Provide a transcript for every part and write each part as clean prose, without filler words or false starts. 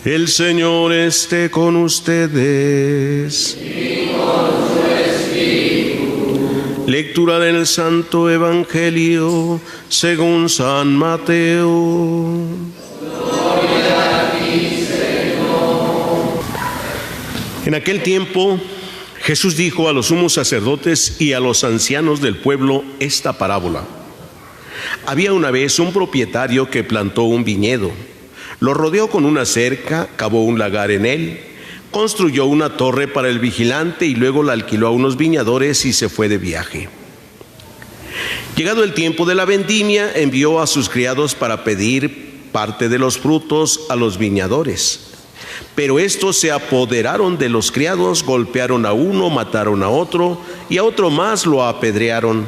El Señor esté con ustedes. Y con su espíritu. Lectura del Santo Evangelio según San Mateo. Gloria a ti, Señor. En aquel tiempo, Jesús dijo a los sumos sacerdotes y a los ancianos del pueblo esta parábola. Había una vez un propietario que plantó un viñedo. Lo rodeó con una cerca, cavó un lagar en él, construyó una torre para el vigilante y luego la alquiló a unos viñadores y se fue de viaje. Llegado el tiempo de la vendimia, envió a sus criados para pedir parte de los frutos a los viñadores. Pero estos se apoderaron de los criados, golpearon a uno, mataron a otro y a otro más lo apedrearon.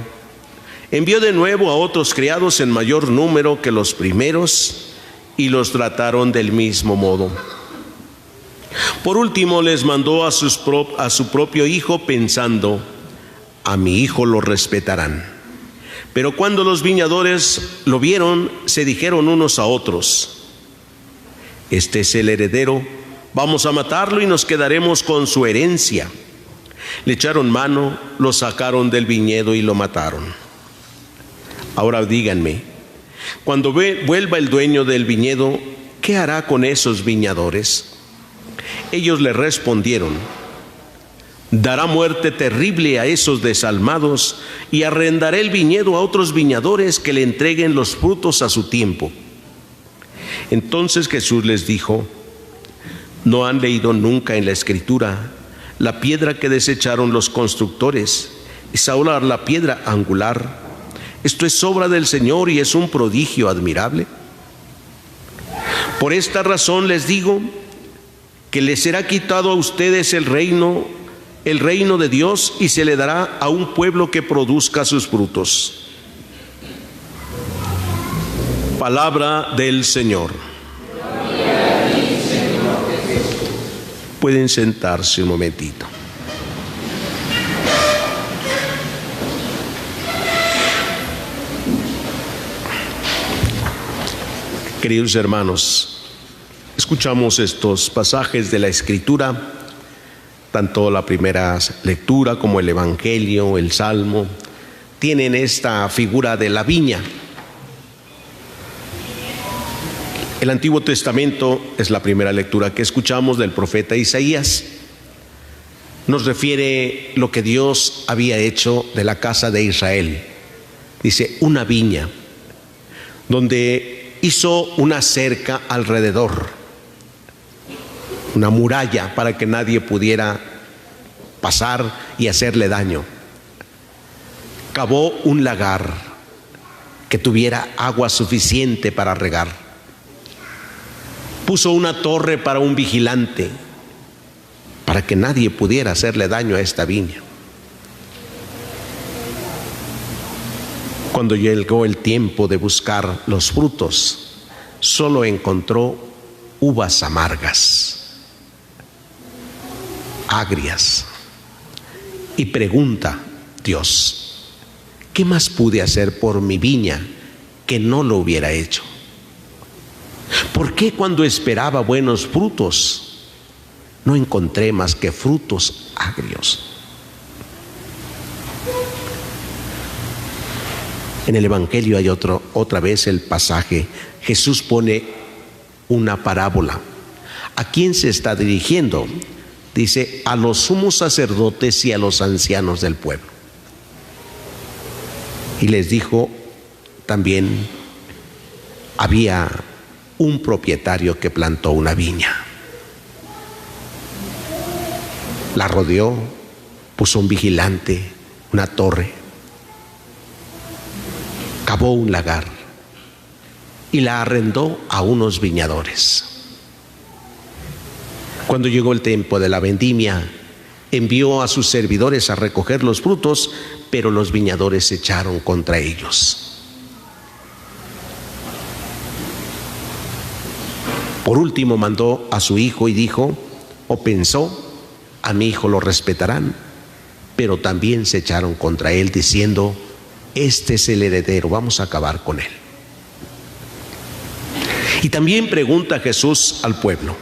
Envió de nuevo a otros criados en mayor número que los primeros y los trataron del mismo modo. Por último les mandó a su propio hijo pensando: a mi hijo lo respetarán. Pero cuando los viñadores lo vieron, se dijeron unos a otros: este es el heredero, vamos a matarlo y nos quedaremos con su herencia. Le echaron mano, lo sacaron del viñedo y lo mataron. Ahora díganme, cuando vuelva el dueño del viñedo, ¿qué hará con esos viñadores? Ellos le respondieron: dará muerte terrible a esos desalmados y arrendará el viñedo a otros viñadores que le entreguen los frutos a su tiempo. Entonces Jesús les dijo: ¿no han leído nunca en la Escritura la piedra que desecharon los constructores es ahora la piedra angular? Esto es obra del Señor y es un prodigio admirable. Por esta razón les digo que les será quitado a ustedes el reino de Dios y se le dará a un pueblo que produzca sus frutos. Palabra del Señor. Gloria a ti, Señor Jesús. Pueden sentarse un momentito. Queridos hermanos, escuchamos estos pasajes de la Escritura, tanto la primera lectura como el Evangelio, el Salmo, tienen esta figura de la viña. El Antiguo Testamento es la primera lectura que escuchamos del profeta Isaías. Nos refiere lo que Dios había hecho de la casa de Israel. Dice, una viña, donde hizo una cerca alrededor, una muralla para que nadie pudiera pasar y hacerle daño. Cavó un lagar que tuviera agua suficiente para regar. Puso una torre para un vigilante, para que nadie pudiera hacerle daño a esta viña. Cuando llegó el tiempo de buscar los frutos, solo encontró uvas amargas, agrias. Y pregunta Dios: ¿qué más pude hacer por mi viña que no lo hubiera hecho? ¿Por qué cuando esperaba buenos frutos no encontré más que frutos agrios? En el Evangelio hay otra vez el pasaje. Jesús pone una parábola. ¿A quién se está dirigiendo? Dice, a los sumos sacerdotes y a los ancianos del pueblo. Y les dijo también, había un propietario que plantó una viña. La rodeó, puso un vigilante, una torre, cavó un lagar y la arrendó a unos viñadores. Cuando llegó el tiempo de la vendimia, envió a sus servidores a recoger los frutos, pero los viñadores se echaron contra ellos. Por último mandó a su hijo y dijo, o pensó, a mi hijo lo respetarán, pero también se echaron contra él diciendo, este es el heredero, vamos a acabar con él. Y también pregunta Jesús al pueblo,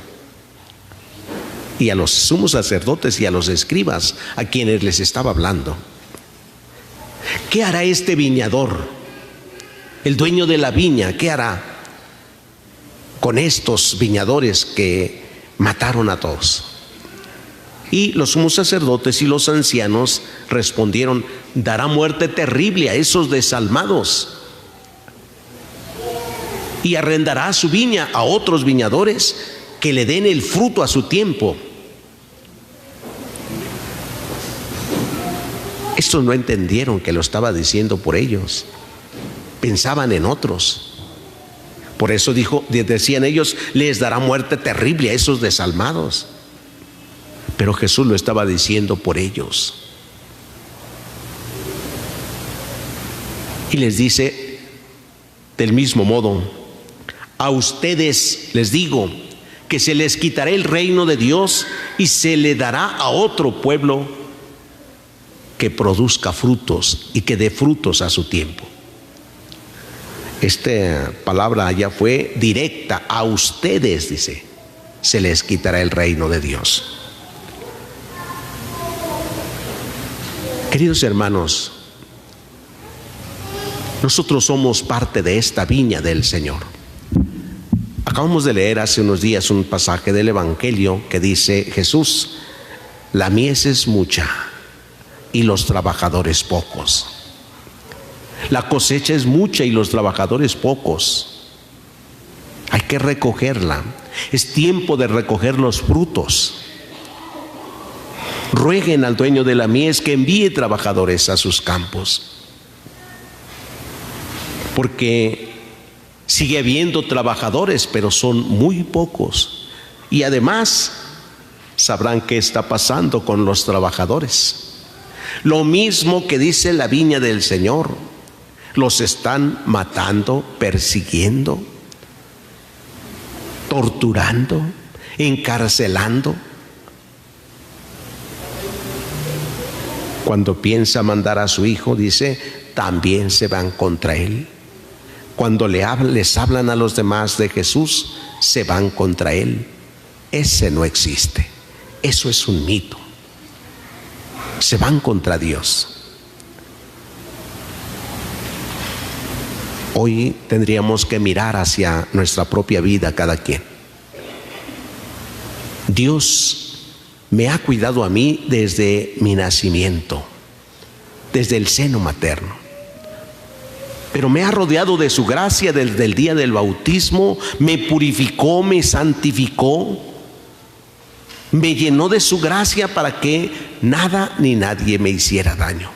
y a los sumos sacerdotes y a los escribas a quienes les estaba hablando: ¿qué hará este viñador, el dueño de la viña? ¿Qué hará con estos viñadores que mataron a todos? Y los sumos sacerdotes y los ancianos respondieron: dará muerte terrible a esos desalmados y arrendará su viña a otros viñadores que le den el fruto a su tiempo. Estos no entendieron que lo estaba diciendo por ellos, pensaban en otros. Por eso decían ellos: les dará muerte terrible a esos desalmados. Pero Jesús lo estaba diciendo por ellos. Y les dice del mismo modo: a ustedes les digo que se les quitará el reino de Dios y se le dará a otro pueblo que produzca frutos y que dé frutos a su tiempo. Esta palabra ya fue directa: a ustedes, dice, se les quitará el reino de Dios. Queridos hermanos, nosotros somos parte de esta viña del Señor. Acabamos de leer hace unos días un pasaje del Evangelio que dice Jesús: la mies es mucha y los trabajadores pocos. La cosecha es mucha y los trabajadores pocos. Hay que recogerla. Es tiempo de recoger los frutos. Rueguen al dueño de la mies que envíe trabajadores a sus campos, porque sigue habiendo trabajadores, pero son muy pocos. Y además sabrán qué está pasando con los trabajadores. Lo mismo que dice la viña del Señor: los están matando, persiguiendo, torturando, encarcelando. Cuando piensa mandar a su hijo, dice, también se van contra él. Cuando les hablan a los demás de Jesús, se van contra él. Ese no existe. Eso es un mito. Se van contra Dios. Hoy tendríamos que mirar hacia nuestra propia vida cada quien. Dios me ha cuidado a mí desde mi nacimiento, desde el seno materno. Pero me ha rodeado de su gracia desde el día del bautismo, me purificó, me santificó, me llenó de su gracia para que nada ni nadie me hiciera daño.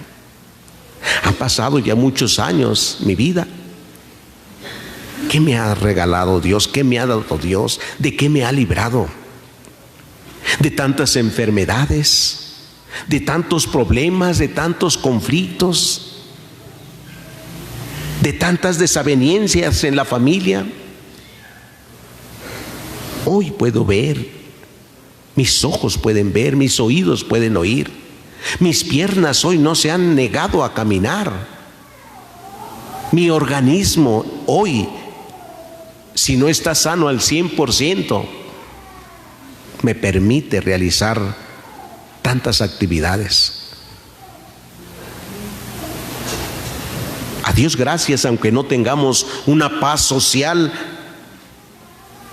Han pasado ya muchos años mi vida. ¿Qué me ha regalado Dios? ¿Qué me ha dado Dios? ¿De qué me ha librado? De tantas enfermedades, de tantos problemas, de tantos conflictos, de tantas desavenencias en la familia. Hoy puedo ver, mis ojos pueden ver, mis oídos pueden oír, mis piernas hoy no se han negado a caminar. Mi organismo hoy, si no está sano al 100%, me permite realizar tantas actividades. A Dios gracias, aunque no tengamos una paz social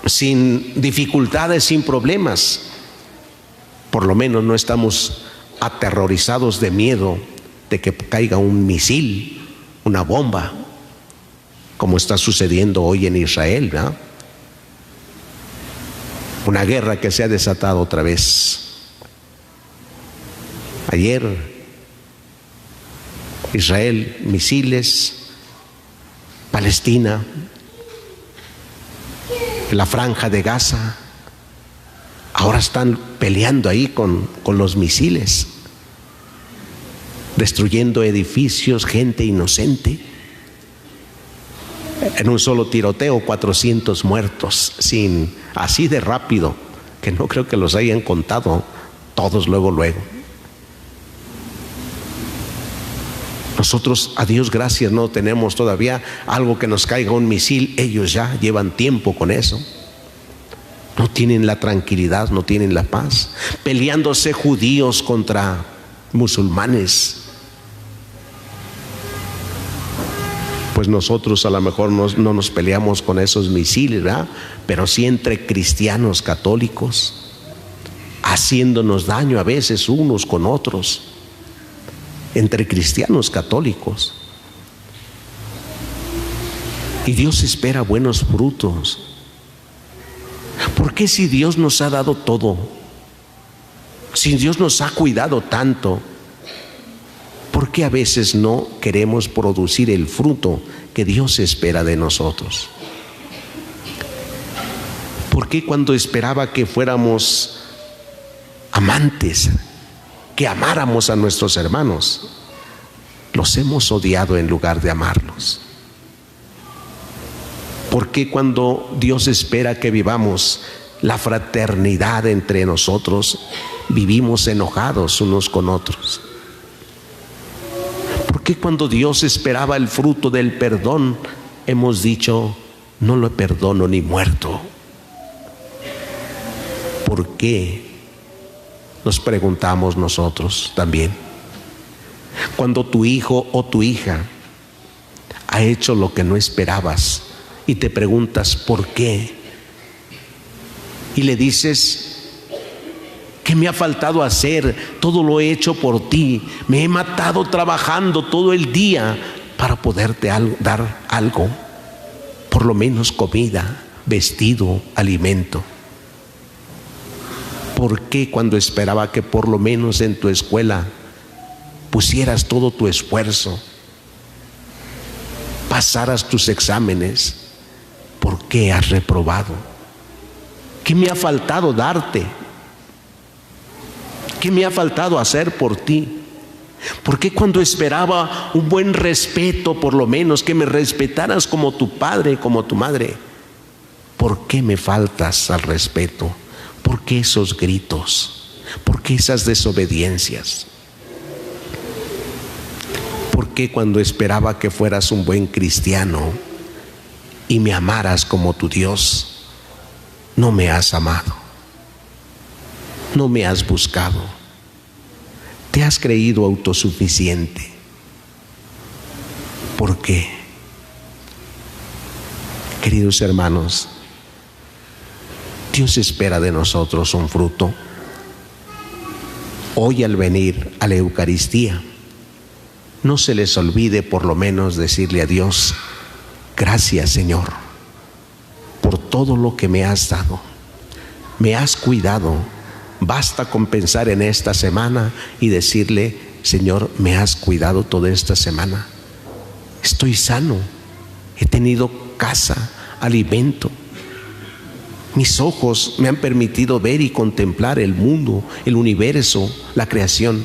sin dificultades, sin problemas, por lo menos no estamos aterrorizados de miedo de que caiga un misil, una bomba, como está sucediendo hoy en Israel, ¿verdad? Una guerra que se ha desatado otra vez. Ayer, Israel, misiles, Palestina, la franja de Gaza. Ahora están peleando ahí con los misiles, destruyendo edificios, gente inocente. En un solo tiroteo, 400 muertos, así de rápido, que no creo que los hayan contado todos luego. Nosotros, a Dios gracias, no tenemos todavía algo que nos caiga un misil. Ellos ya llevan tiempo con eso. No tienen la tranquilidad, no tienen la paz, peleándose judíos contra musulmanes. Pues nosotros a lo mejor no nos peleamos con esos misiles, ¿verdad? Pero sí entre cristianos católicos, haciéndonos daño a veces unos con otros, entre cristianos católicos. Y Dios espera buenos frutos. ¿Por qué si Dios nos ha dado todo, si Dios nos ha cuidado tanto, por qué a veces no queremos producir el fruto que Dios espera de nosotros? ¿Por qué cuando esperaba que fuéramos amantes, que amáramos a nuestros hermanos, los hemos odiado en lugar de amarlos? ¿Por qué cuando Dios espera que vivamos la fraternidad entre nosotros, vivimos enojados unos con otros? ¿Por qué cuando Dios esperaba el fruto del perdón, hemos dicho, no lo perdono ni muerto? ¿Por qué? Nos preguntamos nosotros también. Cuando tu hijo o tu hija ha hecho lo que no esperabas y te preguntas ¿por qué? Y le dices, ¿qué me ha faltado hacer? Todo lo he hecho por ti. Me he matado trabajando todo el día para poderte dar algo, por lo menos comida, vestido, alimento. ¿Por qué cuando esperaba que por lo menos en tu escuela pusieras todo tu esfuerzo, pasaras tus exámenes, por qué has reprobado? ¿Qué me ha faltado darte? ¿Qué me ha faltado hacer por ti? ¿Por qué cuando esperaba un buen respeto, por lo menos que me respetaras como tu padre, como tu madre, por qué me faltas al respeto? ¿Por qué esos gritos? ¿Por qué esas desobediencias? ¿Por qué cuando esperaba que fueras un buen cristiano y me amaras como tu Dios, no me has amado? No me has buscado. Te has creído autosuficiente. ¿Por qué? Queridos hermanos, Dios espera de nosotros un fruto. Hoy al venir a la Eucaristía, no se les olvide por lo menos decirle a Dios, gracias Señor, por todo lo que me has dado. Me has cuidado. Basta con pensar en esta semana y decirle, Señor, me has cuidado toda esta semana. Estoy sano, he tenido casa, alimento. Mis ojos me han permitido ver y contemplar el mundo, el universo, la creación.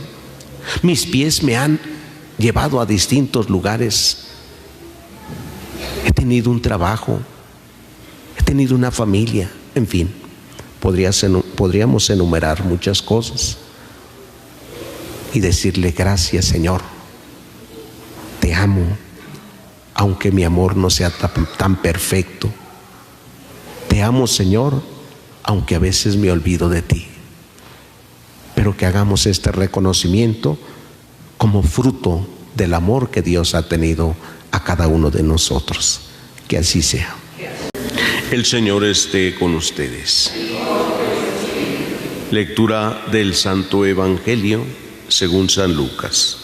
Mis pies me han llevado a distintos lugares. He tenido un trabajo, he tenido una familia, en fin, podríamos enumerar muchas cosas y decirle gracias Señor, te amo, aunque mi amor no sea tan perfecto. Te amo Señor, aunque a veces me olvido de ti. Pero que hagamos este reconocimiento como fruto del amor que Dios ha tenido a cada uno de nosotros. Que así sea. El Señor esté con ustedes. Lectura del Santo Evangelio según San Lucas.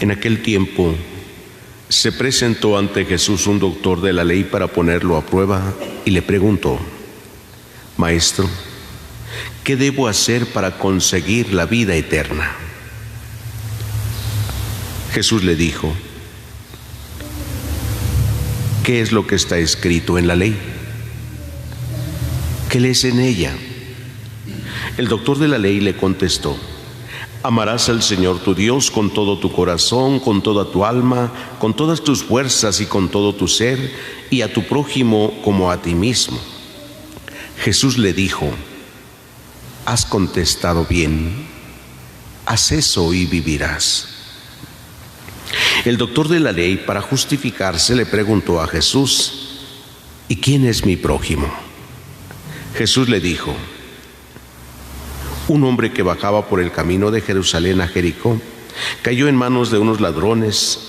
En aquel tiempo se presentó ante Jesús un doctor de la ley para ponerlo a prueba y le preguntó, Maestro, ¿qué debo hacer para conseguir la vida eterna? Jesús le dijo, ¿qué es lo que está escrito en la ley? ¿Qué lees en ella? El doctor de la ley le contestó, amarás al Señor tu Dios con todo tu corazón, con toda tu alma, con todas tus fuerzas y con todo tu ser, y a tu prójimo como a ti mismo. Jesús le dijo, has contestado bien, haz eso y vivirás. El doctor de la ley, para justificarse, le preguntó a Jesús: ¿y quién es mi prójimo? Jesús le dijo: un hombre que bajaba por el camino de Jerusalén a Jericó cayó en manos de unos ladrones,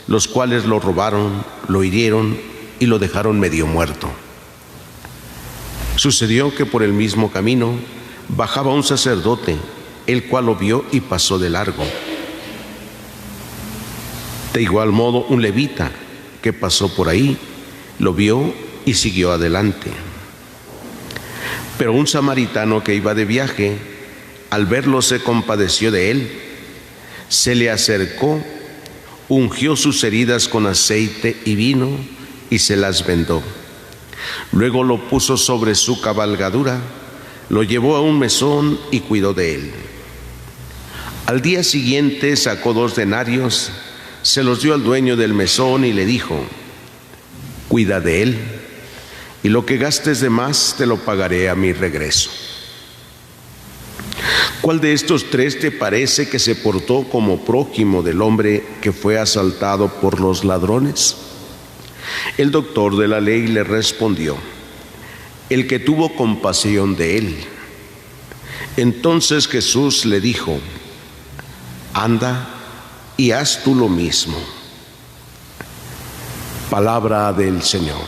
los cuales lo robaron, lo hirieron y lo dejaron medio muerto. Sucedió que por el mismo camino bajaba un sacerdote, el cual lo vio y pasó de largo. De igual modo, un levita que pasó por ahí lo vio y siguió adelante. Pero un samaritano que iba de viaje, al verlo se compadeció de él, se le acercó, ungió sus heridas con aceite y vino y se las vendó. Luego lo puso sobre su cabalgadura, lo llevó a un mesón y cuidó de él. Al día siguiente sacó 2 denarios, se los dio al dueño del mesón y le dijo: cuida de él, y lo que gastes de más te lo pagaré a mi regreso. ¿Cuál de estos 3 te parece que se portó como prójimo del hombre que fue asaltado por los ladrones? El doctor de la ley le respondió: el que tuvo compasión de él. Entonces Jesús le dijo: anda y haz tú lo mismo. Palabra del Señor.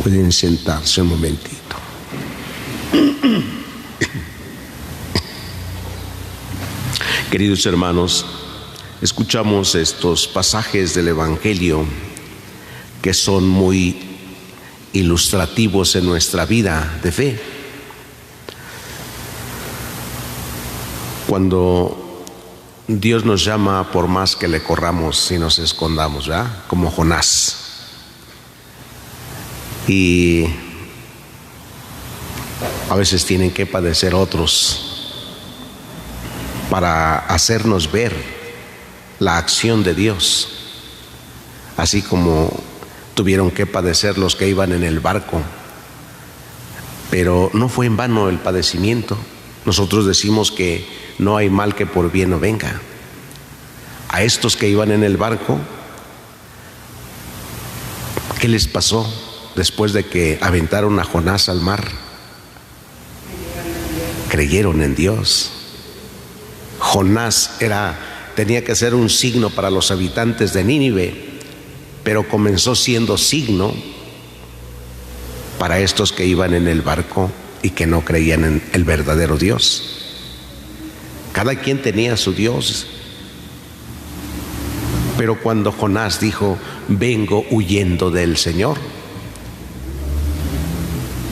Pueden sentarse un momentito. Queridos hermanos, escuchamos estos pasajes del Evangelio que son muy ilustrativos en nuestra vida de fe. Cuando Dios nos llama, por más que le corramos y nos escondamos, ¿verdad? Como Jonás. Y a veces tienen que padecer otros para hacernos ver la acción de Dios, así como tuvieron que padecer los que iban en el barco. Pero no fue en vano el padecimiento. Nosotros decimos que no hay mal que por bien no venga. A estos que iban en el barco, ¿qué les pasó después de que aventaron a Jonás al mar? Creyeron en Dios. Jonás tenía que ser un signo para los habitantes de Nínive, pero comenzó siendo signo para estos que iban en el barco y que no creían en el verdadero Dios. Cada quien tenía su Dios. Pero cuando Jonás dijo: vengo huyendo del Señor,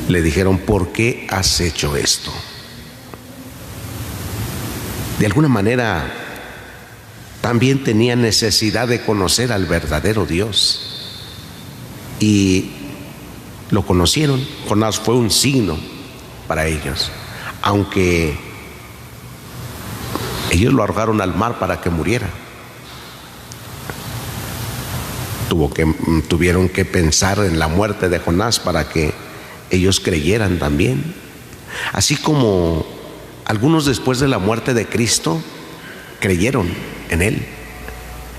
le dijeron: ¿por qué has hecho esto? De alguna manera también tenía necesidad de conocer al verdadero Dios, y lo conocieron. Jonás fue un signo para ellos, aunque ellos lo arrojaron al mar para que muriera. Tuvieron que pensar en la muerte de Jonás para que ellos creyeran también. Así como algunos después de la muerte de Cristo creyeron en Él.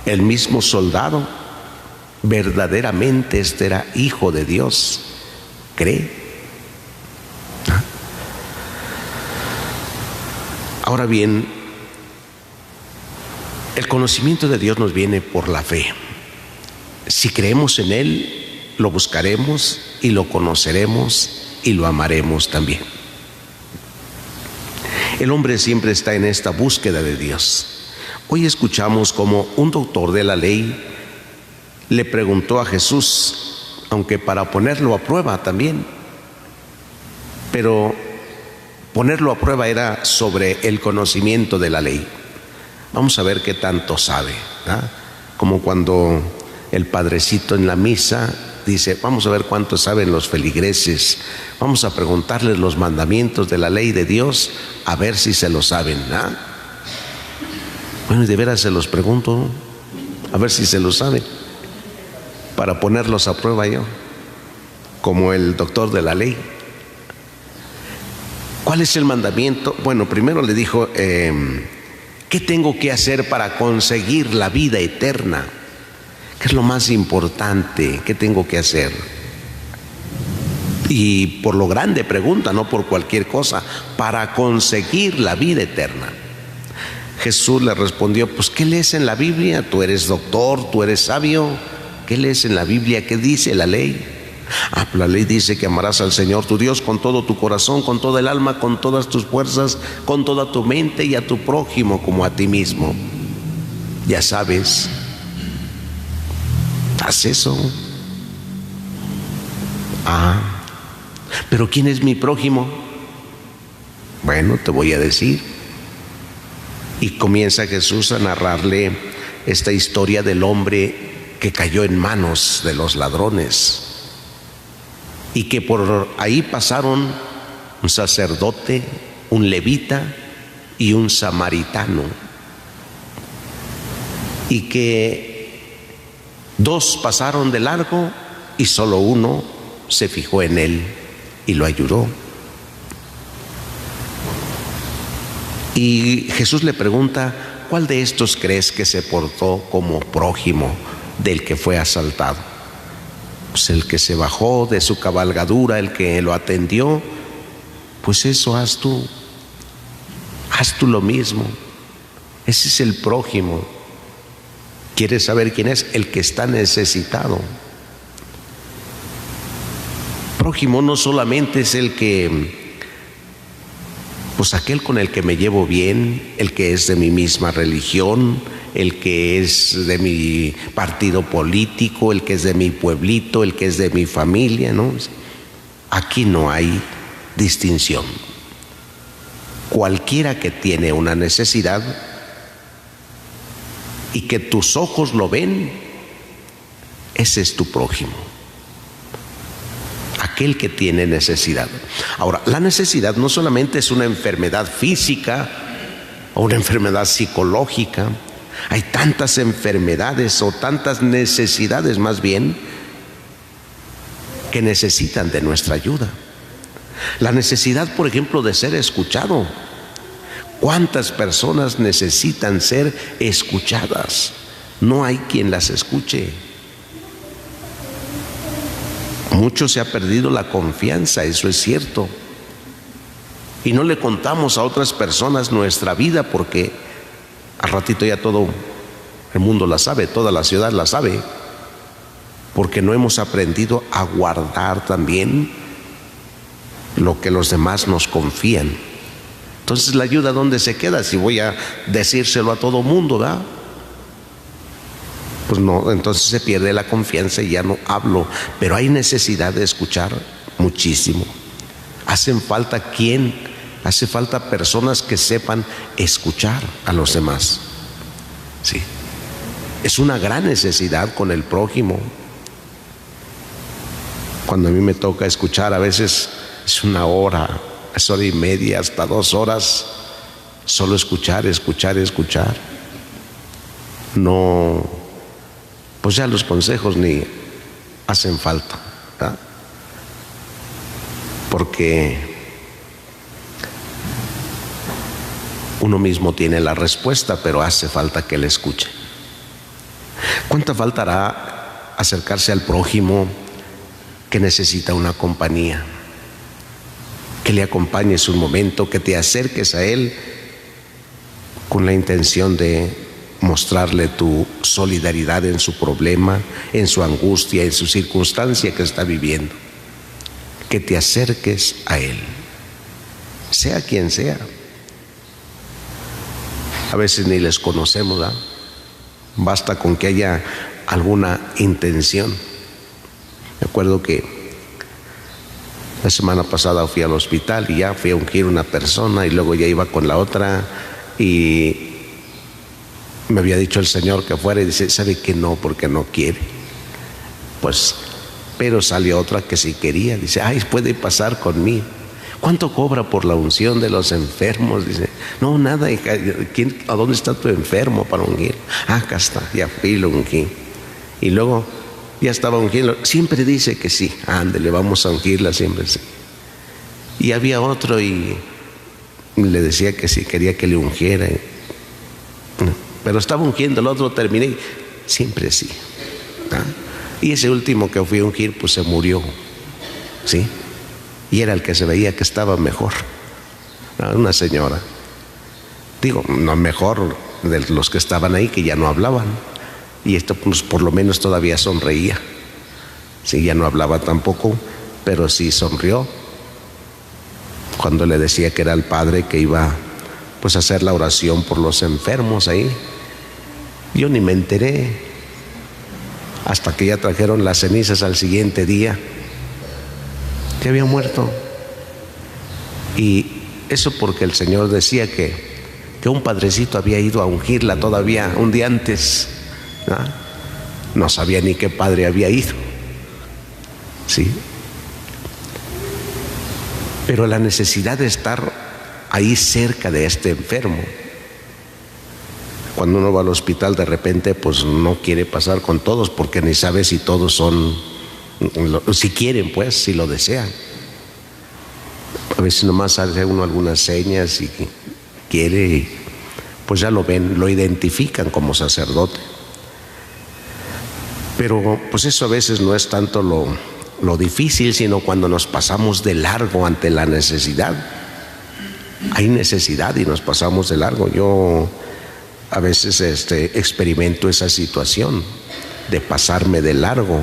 El mismo soldado, verdaderamente este era hijo de Dios, cree. Ahora bien, el conocimiento de Dios nos viene por la fe. Si creemos en Él, lo buscaremos y lo conoceremos y lo amaremos también. El hombre siempre está en esta búsqueda de Dios. Hoy escuchamos como un doctor de la ley le preguntó a Jesús, aunque para ponerlo a prueba también, pero ponerlo a prueba era sobre el conocimiento de la ley. Vamos a ver qué tanto sabe, ¿verdad? Como cuando el padrecito en la misa dice: vamos a ver cuánto saben los feligreses, vamos a preguntarles los mandamientos de la ley de Dios, a ver si se lo saben, ¿ah? Bueno, y de veras se los pregunto, a ver si se lo saben, para ponerlos a prueba yo, como el doctor de la ley. ¿Cuál es el mandamiento? Bueno, primero le dijo: ¿Qué tengo que hacer para conseguir la vida eterna? ¿Qué es lo más importante? ¿Qué tengo que hacer? Y por lo grande pregunta, no por cualquier cosa, para conseguir la vida eterna. Jesús le respondió, pues ¿qué lees en la Biblia? Tú eres doctor, tú eres sabio. ¿Qué lees en la Biblia? ¿Qué dice la ley? La ley dice que amarás al Señor tu Dios con todo tu corazón, con toda el alma, con todas tus fuerzas, con toda tu mente, y a tu prójimo como a ti mismo. Ya sabes, haz eso. Pero ¿quién es mi prójimo? Bueno, te voy a decir. Y comienza Jesús a narrarle esta historia del hombre que cayó en manos de los ladrones, y que por ahí pasaron un sacerdote, un levita y un samaritano, y que dos pasaron de largo y solo uno se fijó en él y lo ayudó. Y Jesús le pregunta, ¿cuál de estos crees que se portó como prójimo del que fue asaltado? Pues el que se bajó de su cabalgadura, el que lo atendió. Pues eso haz tú lo mismo. Ese es el prójimo. ¿Quieres saber quién es? El que está necesitado. Prójimo no solamente es el que, pues aquel con el que me llevo bien, el que es de mi misma religión, el que es de mi partido político, el que es de mi pueblito, el que es de mi familia, ¿no? Aquí no hay distinción. Cualquiera que tiene una necesidad y que tus ojos lo ven, ese es tu prójimo. Aquel que tiene necesidad. Ahora, la necesidad no solamente es una enfermedad física o una enfermedad psicológica. Hay tantas enfermedades o tantas necesidades más bien que necesitan de nuestra ayuda. La necesidad, por ejemplo, de ser escuchado. ¿Cuántas personas necesitan ser escuchadas? No hay quien las escuche. Mucho se ha perdido la confianza, eso es cierto. Y no le contamos a otras personas nuestra vida porque al ratito ya todo el mundo la sabe, toda la ciudad la sabe, porque no hemos aprendido a guardar también lo que los demás nos confían. Entonces la ayuda, ¿dónde se queda? Si voy a decírselo a todo mundo, ¿verdad? Pues no, entonces se pierde la confianza y ya no hablo. Pero hay necesidad de escuchar muchísimo. Hace falta personas que sepan escuchar a los demás. Sí. Es una gran necesidad con el prójimo. Cuando a mí me toca escuchar, a veces es 1 hora, es 1:30, hasta 2 horas, solo escuchar. No, pues ya los consejos ni hacen falta, ¿verdad? Porque uno mismo tiene la respuesta, pero hace falta que le escuche. ¿Cuánta falta hará acercarse al prójimo que necesita una compañía? Que le acompañes un momento, que te acerques a él con la intención de mostrarle tu solidaridad en su problema, en su angustia, en su circunstancia que está viviendo. Que te acerques a él, sea quien sea. A veces ni les conocemos, ¿verdad? Basta con que haya alguna intención. Me acuerdo que la semana pasada fui al hospital y ya fui a ungir una persona y luego ya iba con la otra y me había dicho el Señor que fuera y dice, ¿sabe que no? Porque no quiere. Pues, pero salió otra que sí quería. Dice, ay, puede pasar conmigo. ¿Cuánto cobra por la unción de los enfermos? Dice, no, nada, hija. ¿A dónde está tu enfermo para ungir? Acá está, ya fui y lo ungí. Y luego ya estaba ungiendo. Siempre dice que sí, ándele, vamos a ungirla, siempre sí. Y había otro y le decía que sí, quería que le ungiera. pero estaba ungiendo, el otro terminé, siempre sí. Y ese último que fui a ungir, pues se murió, ¿sí? Y era el que se veía que estaba mejor, una señora. Digo, no mejor de los que estaban ahí, que ya no hablaban. Y esto pues por lo menos todavía sonreía. Sí, ya no hablaba tampoco, pero sí sonrió cuando le decía que era el padre que iba pues a hacer la oración por los enfermos ahí. Yo ni me enteré hasta que ya trajeron las cenizas al siguiente día, que había muerto. Y eso porque el Señor decía que un padrecito había ido a ungirla todavía un día antes. No sabía ni qué padre había ido, ¿sí? Pero la necesidad de estar ahí cerca de este enfermo. Cuando uno va al hospital, de repente pues no quiere pasar con todos, porque ni sabe si todos son, si quieren pues, si lo desean. A veces nomás hace uno algunas señas y quiere, y pues ya lo ven, lo identifican como sacerdote. Pero pues eso a veces no es tanto lo difícil, sino cuando nos pasamos de largo ante la necesidad. Hay necesidad y nos pasamos de largo. Yo a veces experimento esa situación de pasarme de largo.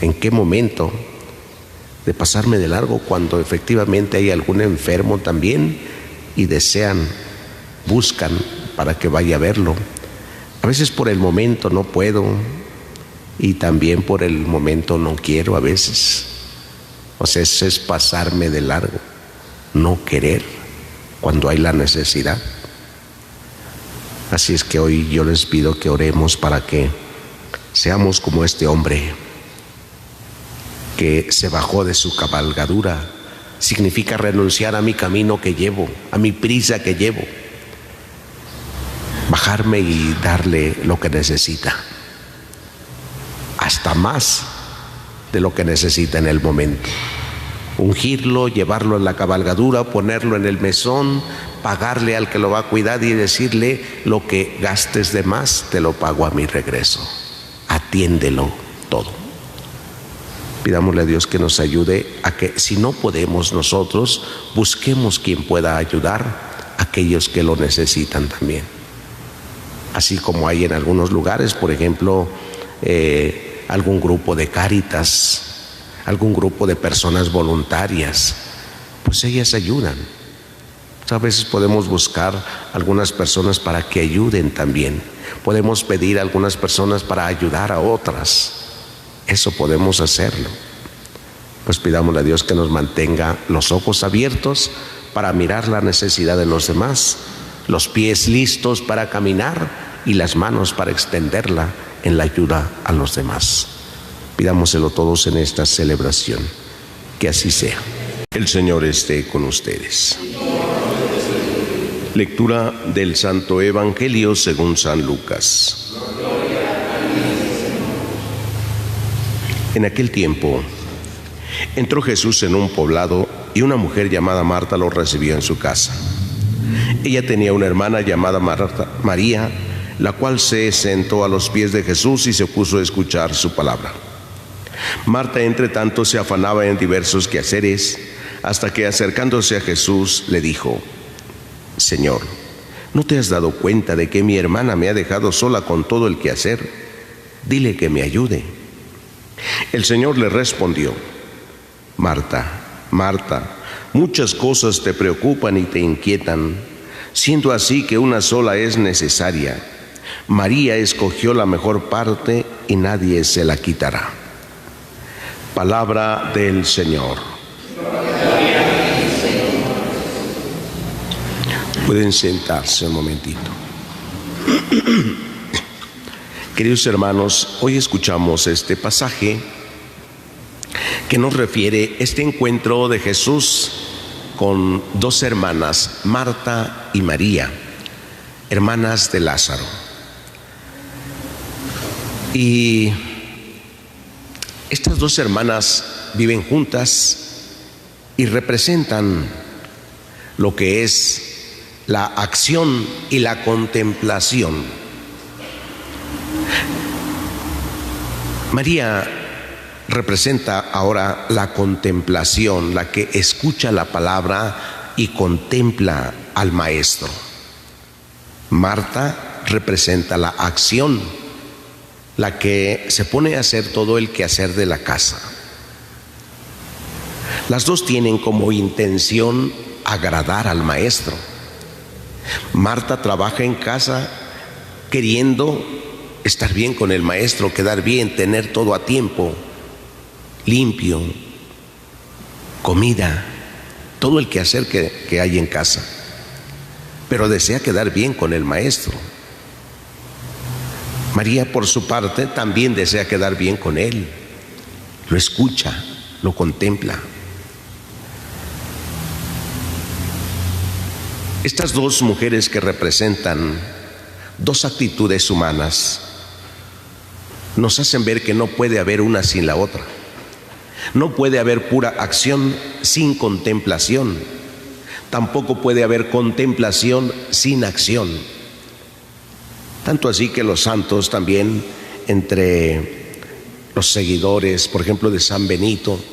¿En qué momento? De pasarme de largo cuando efectivamente hay algún enfermo también y desean, buscan para que vaya a verlo. A veces por el momento no puedo, y también por el momento no quiero a veces. O sea, eso es pasarme de largo, no querer cuando hay la necesidad. Así es que hoy yo les pido que oremos para que seamos como este hombre que se bajó de su cabalgadura. Significa renunciar a mi camino que llevo, a mi prisa que llevo, bajarme y darle lo que necesita, hasta más de lo que necesita en el momento. Ungirlo, llevarlo en la cabalgadura, ponerlo en el mesón, pagarle al que lo va a cuidar y decirle: lo que gastes de más te lo pago a mi regreso, atiéndelo todo. Pidámosle a Dios que nos ayude a que, si no podemos nosotros, busquemos quien pueda ayudar a aquellos que lo necesitan también. Así como hay en algunos lugares, por ejemplo, algún grupo de Cáritas, algún grupo de personas voluntarias, pues ellas ayudan. A veces podemos buscar algunas personas para que ayuden también. Podemos pedir a algunas personas para ayudar a otras. Eso podemos hacerlo. Pues pidámosle a Dios que nos mantenga los ojos abiertos para mirar la necesidad de los demás, los pies listos para caminar y las manos para extenderla en la ayuda a los demás. Pidámoselo todos en esta celebración. Que así sea. El Señor esté con ustedes. Lectura del Santo Evangelio según San Lucas. En aquel tiempo entró Jesús en un poblado y una mujer llamada Marta lo recibió en su casa. Ella tenía una hermana llamada María, la cual se sentó a los pies de Jesús y se puso a escuchar su palabra. Marta, entre tanto, se afanaba en diversos quehaceres, hasta que, acercándose a Jesús, le dijo: Señor, ¿no te has dado cuenta de que mi hermana me ha dejado sola con todo el quehacer? Dile que me ayude. El Señor le respondió: Marta, Marta, muchas cosas te preocupan y te inquietan, siendo así que una sola es necesaria. María escogió la mejor parte y nadie se la quitará. Palabra del Señor. Pueden sentarse un momentito. Queridos hermanos, hoy escuchamos este pasaje que nos refiere este encuentro de Jesús con dos hermanas, Marta y María, hermanas de Lázaro. Y estas dos hermanas viven juntas y representan lo que es la acción y la contemplación. María representa ahora la contemplación, la que escucha la palabra y contempla al Maestro. Marta representa la acción, la que se pone a hacer todo el quehacer de la casa. Las dos tienen como intención agradar al Maestro. Marta trabaja en casa queriendo estar bien con el Maestro, quedar bien, tener todo a tiempo, limpio, comida, todo el quehacer que hay en casa. Pero desea quedar bien con el Maestro. María, por su parte, también desea quedar bien con Él. Lo escucha, lo contempla. Estas dos mujeres que representan dos actitudes humanas nos hacen ver que no puede haber una sin la otra. No puede haber pura acción sin contemplación. Tampoco puede haber contemplación sin acción. Tanto así que los santos también, entre los seguidores, por ejemplo, de San Benito,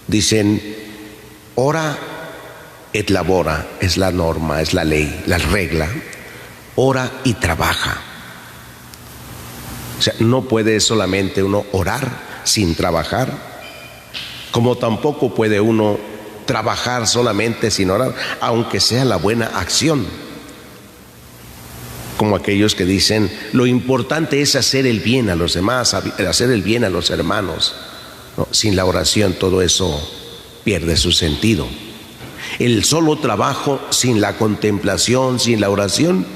dicen: ora et labora, es la norma, es la ley, la regla. Ora y trabaja. O sea, no puede solamente uno orar sin trabajar, como tampoco puede uno trabajar solamente sin orar, aunque sea la buena acción. Como aquellos que dicen: lo importante es hacer el bien a los demás, hacer el bien a los hermanos. No, sin la oración todo eso pierde su sentido. El solo trabajo sin la contemplación, sin la oración,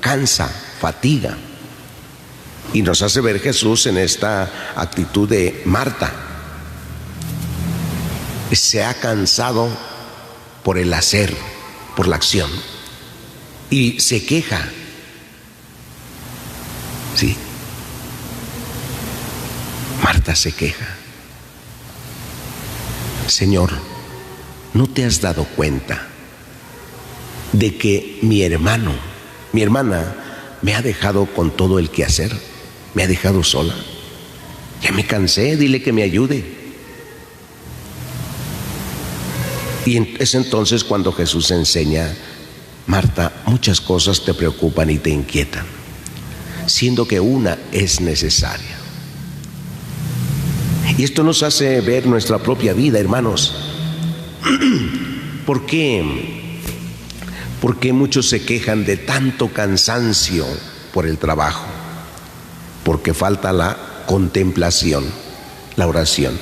cansa, fatiga. Y nos hace ver Jesús en esta actitud de Marta. Se ha cansado por el hacer, por la acción, y se queja. Sí, Marta se queja: Señor, ¿no te has dado cuenta de que mi hermana me ha dejado con todo el quehacer? Me ha dejado sola. Ya me cansé, dile que me ayude. Y es entonces cuando Jesús enseña: Marta, muchas cosas te preocupan y te inquietan, siendo que una es necesaria. Y esto nos hace ver nuestra propia vida, hermanos. ¿Por qué muchos se quejan de tanto cansancio por el trabajo? Porque falta la contemplación, la oración.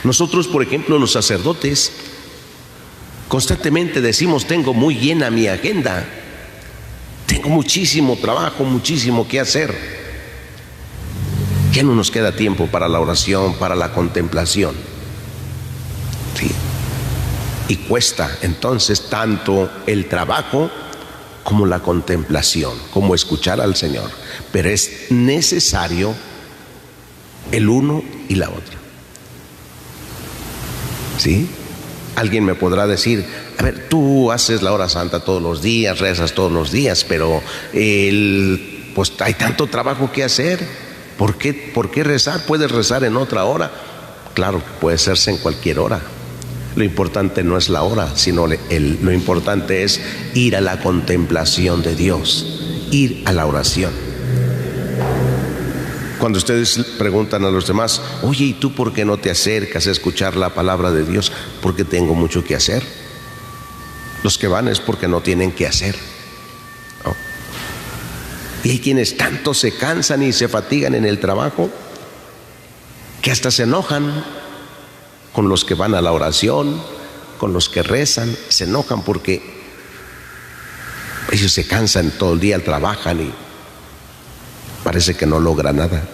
Nosotros, por ejemplo, los sacerdotes, constantemente decimos: tengo muy llena mi agenda, tengo muchísimo trabajo, muchísimo que hacer. Ya no nos queda tiempo para la oración, para la contemplación. Sí. Y cuesta entonces tanto el trabajo como la contemplación, como escuchar al Señor. Pero es necesario el uno y la otra. ¿Sí? Alguien me podrá decir: a ver, tú haces la hora santa todos los días, rezas todos los días, pero pues hay tanto trabajo que hacer. ¿Por qué rezar? ¿Puedes rezar en otra hora? Claro que puede hacerse en cualquier hora. Lo importante no es la hora, sino lo importante es ir a la contemplación de Dios, ir a la oración. Cuando ustedes preguntan a los demás: oye, ¿y tú por qué no te acercas a escuchar la palabra de Dios? Porque tengo mucho que hacer. Los que van es porque no tienen que hacer, ¿no? Y hay quienes tanto se cansan y se fatigan en el trabajo que hasta se enojan con los que van a la oración, con los que rezan. Se enojan porque ellos se cansan todo el día, trabajan y parece que no logra nada.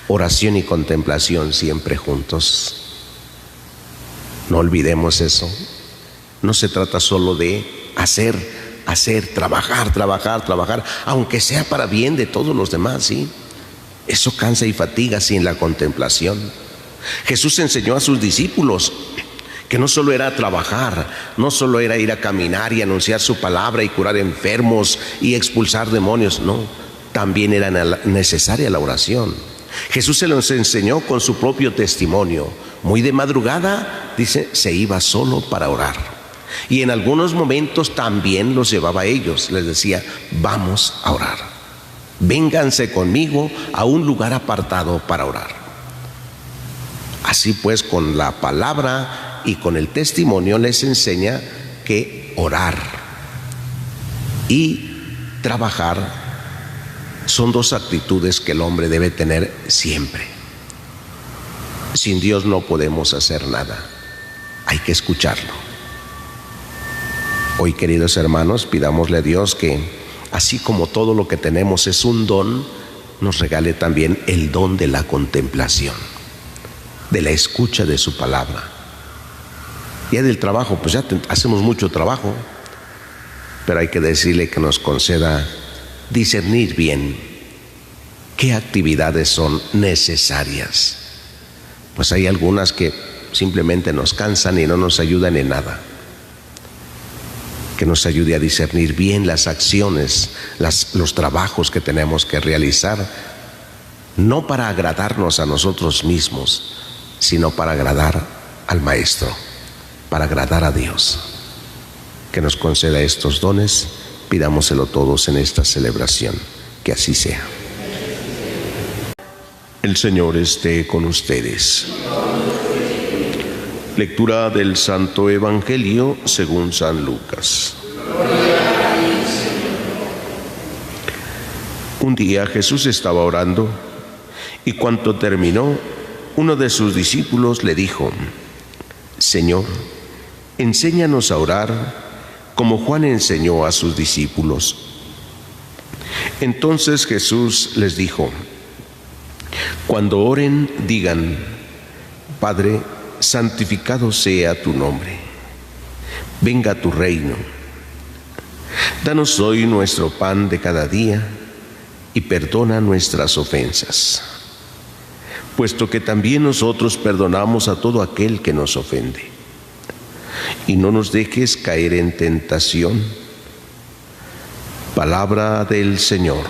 Oración y contemplación siempre juntos. No olvidemos eso. No se trata solo de hacer, trabajar, aunque sea para bien de todos los demás, ¿sí? Eso cansa y fatiga sin la contemplación. Jesús enseñó a sus discípulos que no solo era trabajar, no solo era ir a caminar y anunciar su palabra y curar enfermos y expulsar demonios, no, también era necesaria la oración. Jesús se los enseñó con su propio testimonio. Muy de madrugada, dice, se iba solo para orar. Y en algunos momentos también los llevaba a ellos. Les decía, vamos a orar. Vénganse conmigo a un lugar apartado para orar. Así pues, con la palabra y con el testimonio les enseña que orar y trabajar son dos actitudes que el hombre debe tener siempre. Sin Dios no podemos hacer nada. Hay que escucharlo. Hoy, queridos hermanos, pidámosle a Dios que, así como todo lo que tenemos es un don, nos regale también el don de la contemplación, de la escucha de su palabra. Ya del trabajo, pues ya hacemos mucho trabajo, pero hay que decirle que nos conceda discernir bien qué actividades son necesarias. Pues hay algunas que simplemente nos cansan y no nos ayudan en nada. Que nos ayude a discernir bien las acciones, los trabajos que tenemos que realizar, no para agradarnos a nosotros mismos, sino para agradar al Maestro, para agradar a Dios. Que nos conceda estos dones. Pidámoselo todos en esta celebración, que así sea. El Señor esté con ustedes. Lectura del Santo Evangelio según San Lucas. Un día Jesús estaba orando y cuando terminó, uno de sus discípulos le dijo: Señor, enséñanos a orar como Juan enseñó a sus discípulos. Entonces Jesús les dijo: Cuando oren, digan: Padre, santificado sea tu nombre. Venga tu reino. Danos hoy nuestro pan de cada día y perdona nuestras ofensas, puesto que también nosotros perdonamos a todo aquel que nos ofende. Y no nos dejes caer en tentación. Palabra del Señor.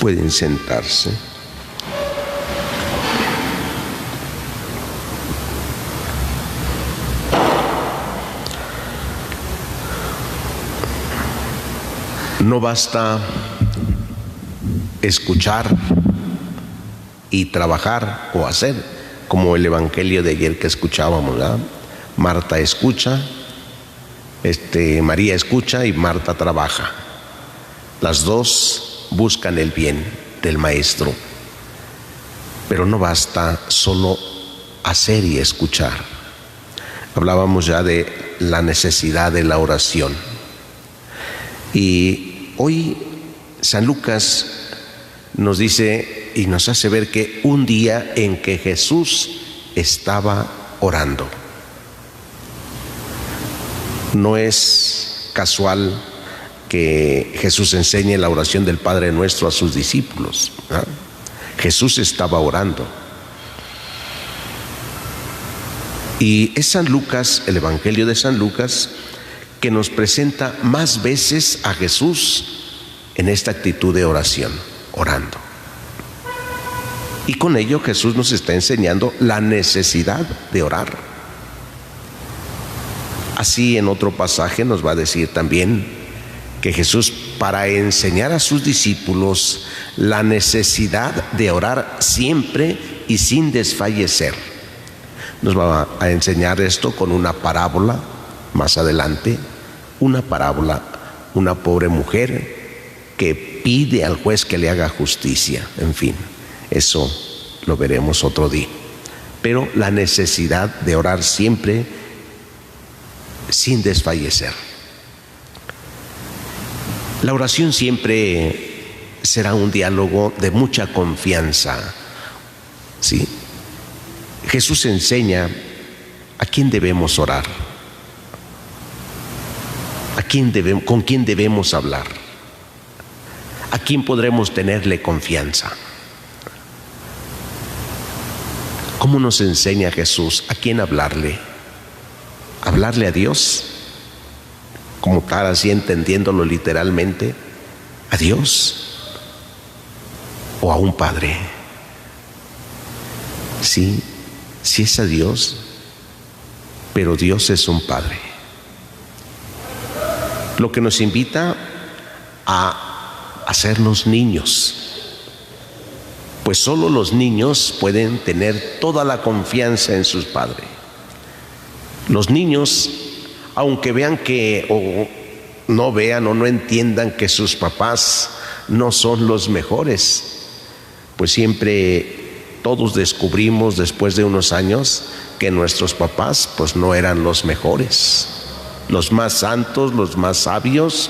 Pueden sentarse. No basta escuchar y trabajar o hacer, como el evangelio de ayer que escuchábamos, ¿verdad? Marta escucha, María escucha y Marta trabaja. Las dos buscan el bien del Maestro, pero no basta solo hacer y escuchar. Hablábamos ya de la necesidad de la oración. Y hoy San Lucas nos dice y nos hace ver que un día en que Jesús estaba orando. No es casual que Jesús enseñe la oración del Padre Nuestro a sus discípulos, ¿no? Jesús estaba orando. Y es San Lucas, el Evangelio de San Lucas, que nos presenta más veces a Jesús en esta actitud de oración, orando. Y con ello Jesús nos está enseñando la necesidad de orar. Así en otro pasaje nos va a decir también que Jesús, para enseñar a sus discípulos la necesidad de orar siempre y sin desfallecer, nos va a enseñar esto con una parábola más adelante, una parábola, una pobre mujer que pide al juez que le haga justicia, en fin. Eso lo veremos otro día. Pero la necesidad de orar siempre sin desfallecer. La oración siempre será un diálogo de mucha confianza, ¿sí? Jesús enseña a quién debemos orar, con quién debemos hablar, a quién podremos tenerle confianza. ¿Cómo nos enseña Jesús a quién hablarle? ¿Hablarle a Dios? Como tal, así entendiéndolo literalmente, ¿a Dios o a un padre? Sí, sí es a Dios, pero Dios es un padre. Lo que nos invita a hacernos niños, pues solo los niños pueden tener toda la confianza en sus padres. Los niños, aunque vean que, o no vean o no entiendan que sus papás no son los mejores, pues siempre todos descubrimos después de unos años que nuestros papás pues no eran los mejores, los más santos, los más sabios.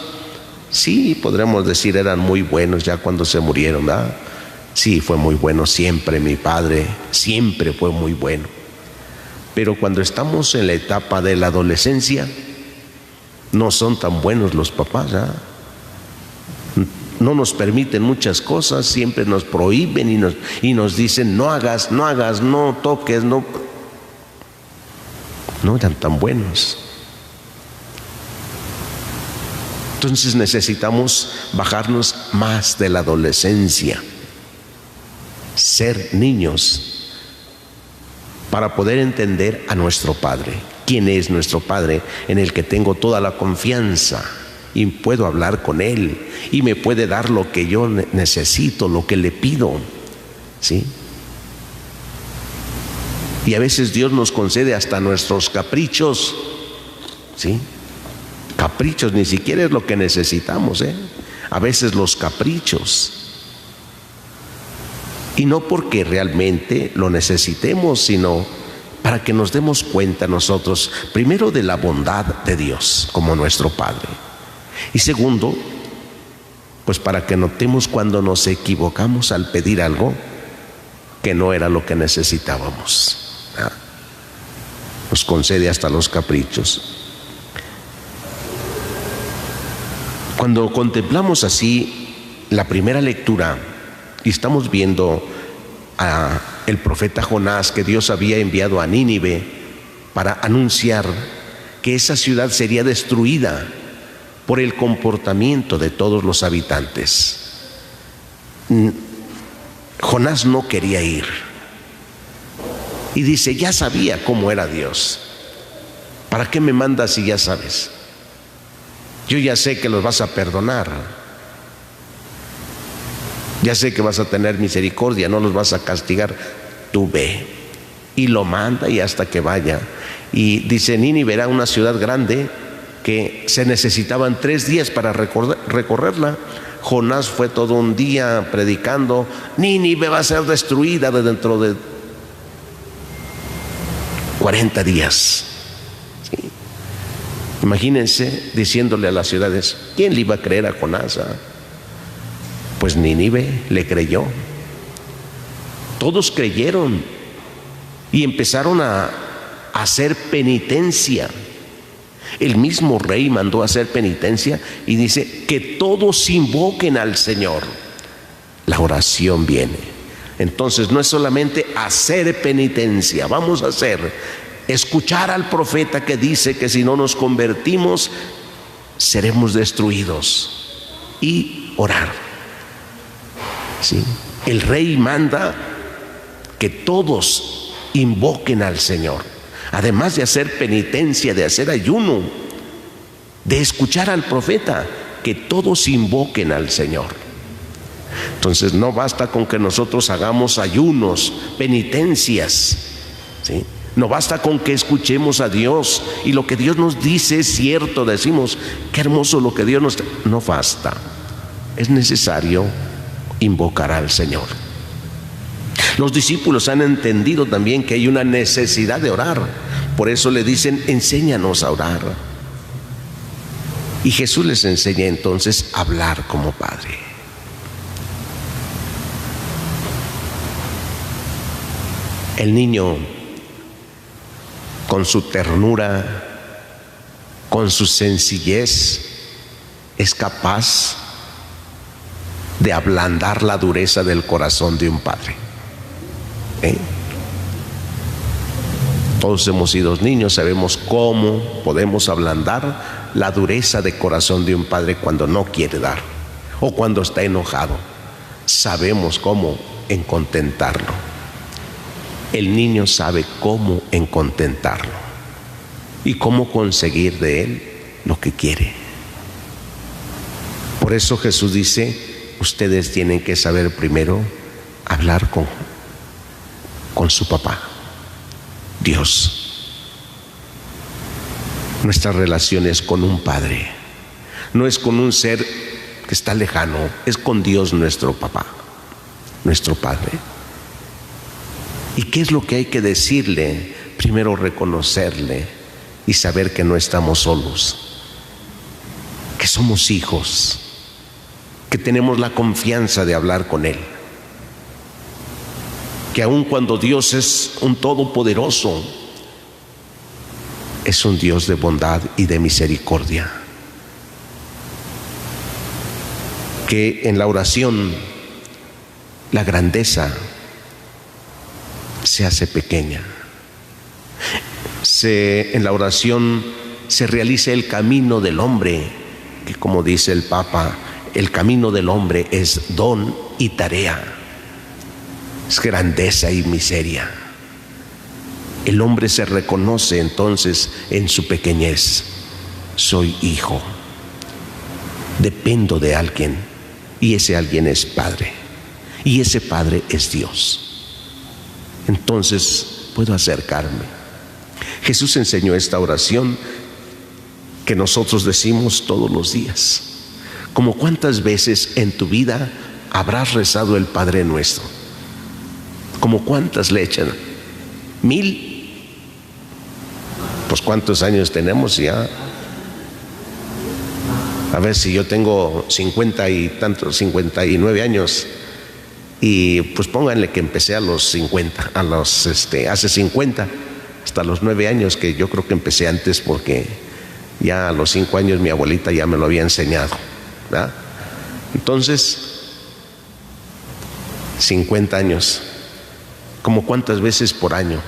Sí, podremos decir eran muy buenos ya cuando se murieron, ¿verdad? Sí, fue muy bueno siempre, mi padre siempre fue muy bueno. Pero cuando estamos en la etapa de la adolescencia, no son tan buenos los papás, ¿verdad? No nos permiten muchas cosas, siempre nos prohíben y nos dicen no hagas, no toques, no eran tan buenos. Entonces necesitamos bajarnos más de la adolescencia, ser niños, para poder entender a nuestro Padre. ¿Quién es nuestro Padre? En el que tengo toda la confianza y puedo hablar con Él y me puede dar lo que yo necesito, lo que le pido, ¿sí? Y a veces Dios nos concede hasta nuestros caprichos, ¿sí? Caprichos, ni siquiera es lo que necesitamos, a veces los caprichos. Y no porque realmente lo necesitemos, sino para que nos demos cuenta nosotros, primero, de la bondad de Dios como nuestro Padre. Y segundo, pues para que notemos cuando nos equivocamos al pedir algo que no era lo que necesitábamos. Nos concede hasta los caprichos. Cuando contemplamos así la primera lectura y estamos viendo a el profeta Jonás, que Dios había enviado a Nínive para anunciar que esa ciudad sería destruida por el comportamiento de todos los habitantes. Jonás no quería ir y dice, ya sabía cómo era Dios, ¿para qué me mandas si ya sabes? Yo ya sé que los vas a perdonar, ya sé que vas a tener misericordia, no los vas a castigar, tú ve. Y lo manda y hasta que vaya. Y dice, Nínive era una ciudad grande que se necesitaban 3 días para recorrerla. Jonás fue todo un día predicando, Nínive va a ser destruida dentro de 40 días. ¿Sí? Imagínense diciéndole a las ciudades, ¿quién le iba a creer a Jonás? Pues Nínive le creyó. Todos creyeron y empezaron a hacer penitencia. El mismo rey mandó a hacer penitencia y dice que todos invoquen al Señor. La oración viene. Entonces no es solamente hacer penitencia, vamos a escuchar al profeta que dice que si no nos convertimos seremos destruidos, y orar. ¿Sí? El rey manda que todos invoquen al Señor, además de hacer penitencia, de hacer ayuno, de escuchar al profeta, que todos invoquen al Señor. Entonces no basta con que nosotros hagamos ayunos, penitencias, ¿sí? No basta con que escuchemos a Dios y lo que Dios nos dice es cierto, decimos, qué hermoso lo que Dios nos... No basta, es necesario invocar al Señor. Los discípulos han entendido también que hay una necesidad de orar, por eso le dicen, enséñanos a orar. Y Jesús les enseña entonces a hablar como Padre. El niño, con su ternura, con su sencillez, es capaz de ablandar la dureza del corazón de un padre. Todos hemos sido niños, sabemos cómo podemos ablandar la dureza de corazón de un padre cuando no quiere dar o cuando está enojado. Sabemos cómo en contentarlo. El niño sabe cómo en contentarlo y cómo conseguir de él lo que quiere. Por eso Jesús dice, ustedes tienen que saber primero hablar con su papá, Dios. Nuestra relación es con un padre, no es con un ser que está lejano, es con Dios nuestro papá, nuestro padre. ¿Y qué es lo que hay que decirle? Primero reconocerle y saber que no estamos solos, que somos hijos, que tenemos la confianza de hablar con Él, que aun cuando Dios es un todopoderoso, es un Dios de bondad y de misericordia, que en la oración la grandeza se hace pequeña. En la oración se realiza el camino del hombre, que como dice el Papa, el camino del hombre es don y tarea, es grandeza y miseria. El hombre se reconoce entonces en su pequeñez. Soy hijo, dependo de alguien, y ese alguien es Padre, y ese Padre es Dios. Entonces puedo acercarme. Jesús enseñó esta oración que nosotros decimos todos los días. Como cuántas veces en tu vida habrás rezado el Padre Nuestro. Como cuántas le echan. 1000. Pues cuántos años tenemos ya. A ver, si yo tengo 59 años. Y pues pónganle que empecé a los 50, hace 50, hasta los 9 años, que yo creo que empecé antes porque ya a los 5 años mi abuelita ya me lo había enseñado, ¿verdad? Entonces, 50 años, ¿como cuántas veces por año?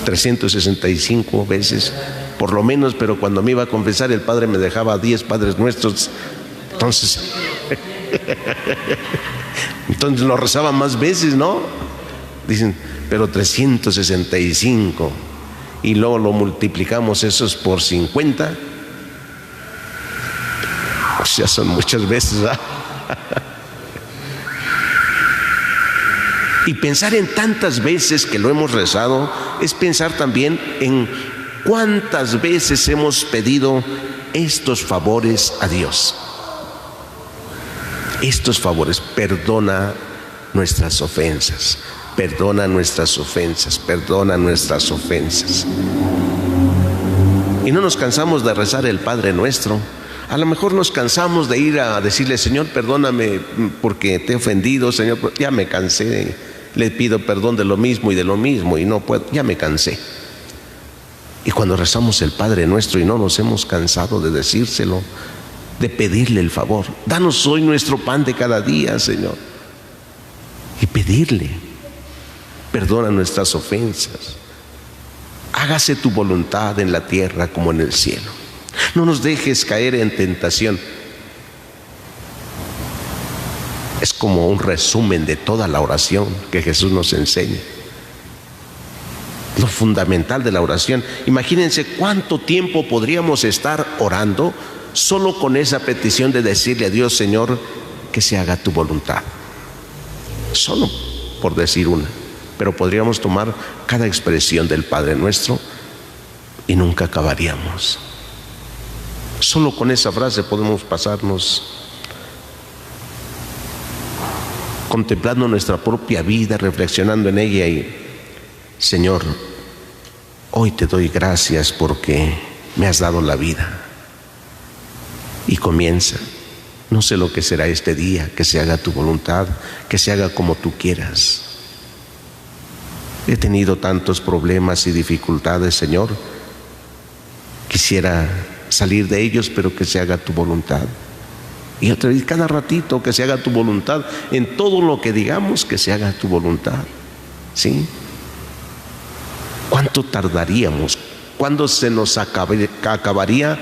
365 veces, por lo menos, pero cuando me iba a confesar el padre me dejaba 10 Padres Nuestros, entonces lo rezaba más veces, ¿no? Dicen, pero 365, y luego lo multiplicamos esos por 50, pues ya son muchas veces, ¿verdad? Y pensar en tantas veces que lo hemos rezado es pensar también en cuántas veces hemos pedido estos favores a Dios. Estos favores: perdona nuestras ofensas, perdona nuestras ofensas, perdona nuestras ofensas. Y no nos cansamos de rezar el Padre Nuestro. A lo mejor nos cansamos de ir a decirle: Señor, perdóname porque te he ofendido, Señor, ya me cansé, le pido perdón de lo mismo y no puedo, ya me cansé. Y cuando rezamos el Padre Nuestro y no nos hemos cansado de decírselo, de pedirle el favor: danos hoy nuestro pan de cada día, Señor. Y pedirle: perdona nuestras ofensas. Hágase tu voluntad en la tierra como en el cielo. No nos dejes caer en tentación. Es como un resumen de toda la oración que Jesús nos enseña. Lo fundamental de la oración. Imagínense cuánto tiempo podríamos estar orando solo con esa petición de decirle a Dios: Señor, que se haga tu voluntad. Solo por decir una. Pero podríamos tomar cada expresión del Padre Nuestro y nunca acabaríamos. Solo con esa frase podemos pasarnos contemplando nuestra propia vida, reflexionando en ella y: Señor, hoy te doy gracias porque me has dado la vida. Y comienza: no sé lo que será este día, que se haga tu voluntad, que se haga como tú quieras. He tenido tantos problemas y dificultades, Señor. Quisiera salir de ellos, pero que se haga tu voluntad. Y otra vez, cada ratito, que se haga tu voluntad. En todo lo que digamos, que se haga tu voluntad. ¿Sí? ¿Cuánto tardaríamos? ¿Cuándo se nos acabaría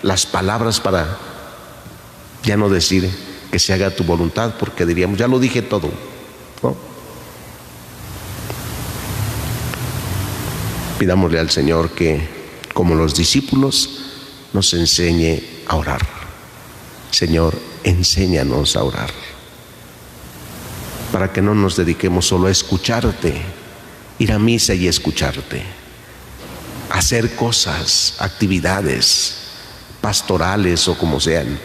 las palabras para ya no decir que se haga tu voluntad? Porque diríamos, ya lo dije todo, ¿no? Pidámosle al Señor que, como los discípulos, nos enseñe a orar. Señor, enséñanos a orar, para que no nos dediquemos solo a escucharte, ir a misa y escucharte, hacer cosas, actividades pastorales o como sean,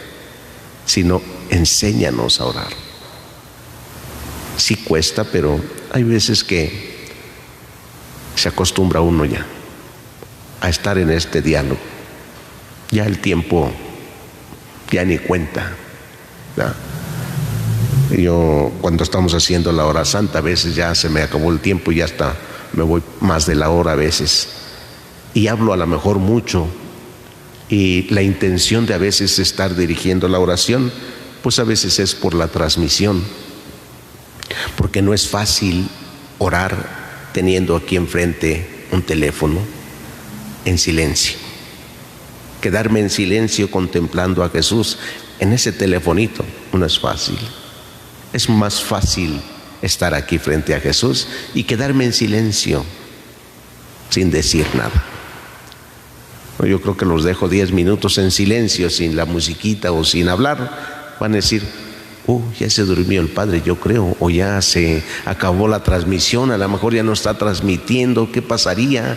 sino enséñanos a orar. Sí cuesta, pero hay veces que se acostumbra uno ya a estar en este diálogo. Ya el tiempo ya ni cuenta, ¿no? Yo cuando estamos haciendo la hora santa, a veces ya se me acabó el tiempo y hasta me voy más de la hora a veces, y hablo a lo mejor mucho, y la intención de a veces estar dirigiendo la oración, pues a veces es por la transmisión, porque no es fácil orar teniendo aquí enfrente un teléfono en silencio. Quedarme en silencio contemplando a Jesús en ese telefonito no es fácil. Es más fácil estar aquí frente a Jesús y quedarme en silencio sin decir nada. Yo creo que los dejo 10 minutos en silencio sin la musiquita o sin hablar. Van a decir, ya se durmió el padre, yo creo, o ya se acabó la transmisión, a lo mejor ya no está transmitiendo, ¿qué pasaría?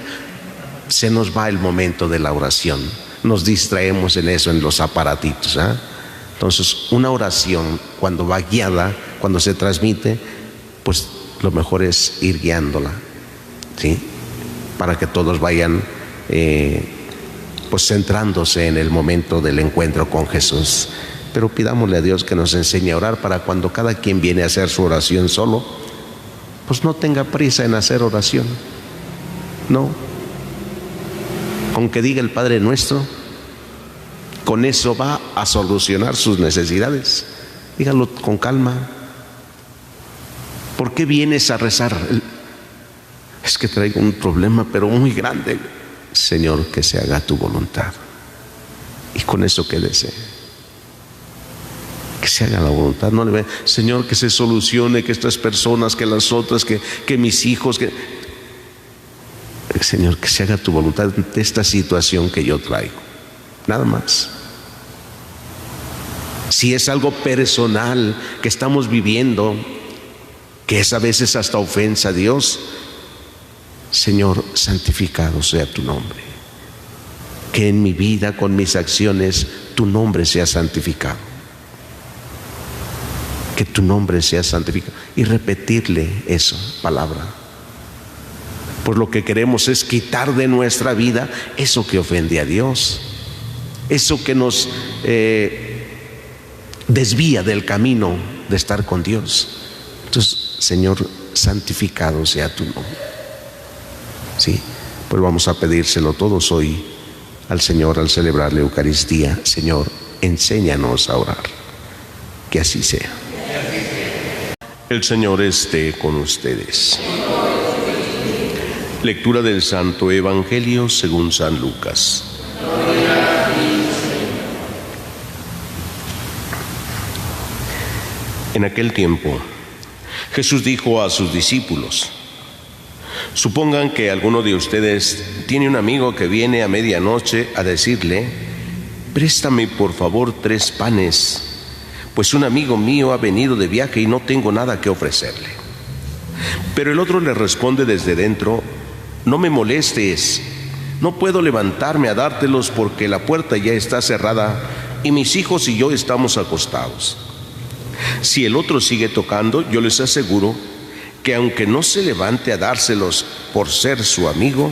Se nos va el momento de la oración. Nos distraemos en eso, en los aparatitos, ¿eh? Entonces, una oración, cuando va guiada, cuando se transmite, pues lo mejor es ir guiándola, ¿sí? Para que todos vayan pues centrándose en el momento del encuentro con Jesús. Pero pidámosle a Dios que nos enseñe a orar para cuando cada quien viene a hacer su oración solo, pues no tenga prisa en hacer oración. No. Aunque diga el Padre Nuestro, con eso va a solucionar sus necesidades. Dígalo con calma. ¿Por qué vienes a rezar? Es que traigo un problema, pero muy grande. Señor, que se haga tu voluntad. Y con eso quédese. Que se haga la voluntad. No le ve, Señor, que se solucione, que estas personas, que las otras, que mis hijos, que... Señor, que se haga tu voluntad de esta situación que yo traigo. Nada más. Si es algo personal que estamos viviendo, que es a veces hasta ofensa a Dios, Señor, santificado sea tu nombre. Que en mi vida, con mis acciones, tu nombre sea santificado. Que tu nombre sea santificado. Y repetirle esa palabra. Pues lo que queremos es quitar de nuestra vida eso que ofende a Dios, eso que nos desvía del camino de estar con Dios. Entonces, Señor, santificado sea tu nombre. Sí, pues vamos a pedírselo todos hoy al Señor al celebrar la Eucaristía. Señor, enséñanos a orar. Que así sea. El Señor esté con ustedes. Lectura del Santo Evangelio según San Lucas. En aquel tiempo, Jesús dijo a sus discípulos: supongan que alguno de ustedes tiene un amigo que viene a medianoche a decirle: préstame por favor 3 panes, pues un amigo mío ha venido de viaje y no tengo nada que ofrecerle. Pero el otro le responde desde dentro: no me molestes, no puedo levantarme a dártelos porque la puerta ya está cerrada y mis hijos y yo estamos acostados. Si el otro sigue tocando, yo les aseguro que aunque no se levante a dárselos por ser su amigo,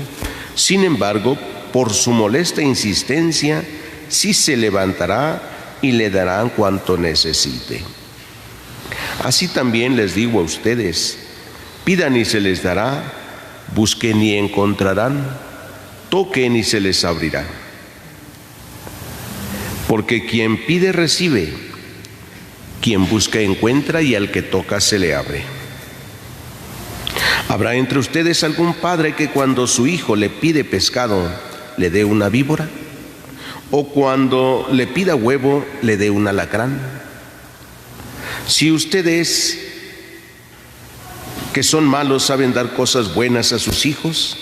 sin embargo, por su molesta insistencia, sí se levantará y le darán cuanto necesite. Así también les digo a ustedes: pidan y se les dará, busquen y encontrarán, toquen y se les abrirá. Porque quien pide recibe, quien busca encuentra y al que toca se le abre. ¿Habrá entre ustedes algún padre que cuando su hijo le pide pescado le dé una víbora? ¿O cuando le pida huevo le dé un alacrán? Si ustedes, que son malos, saben dar cosas buenas a sus hijos,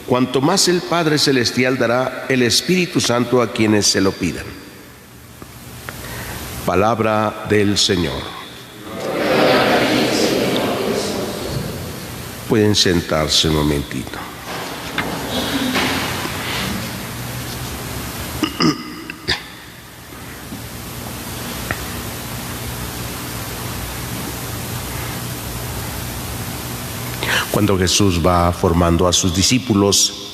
cuanto más el Padre Celestial dará el Espíritu Santo a quienes se lo pidan. Palabra del Señor. Pueden sentarse un momentito. Cuando Jesús va formando a sus discípulos,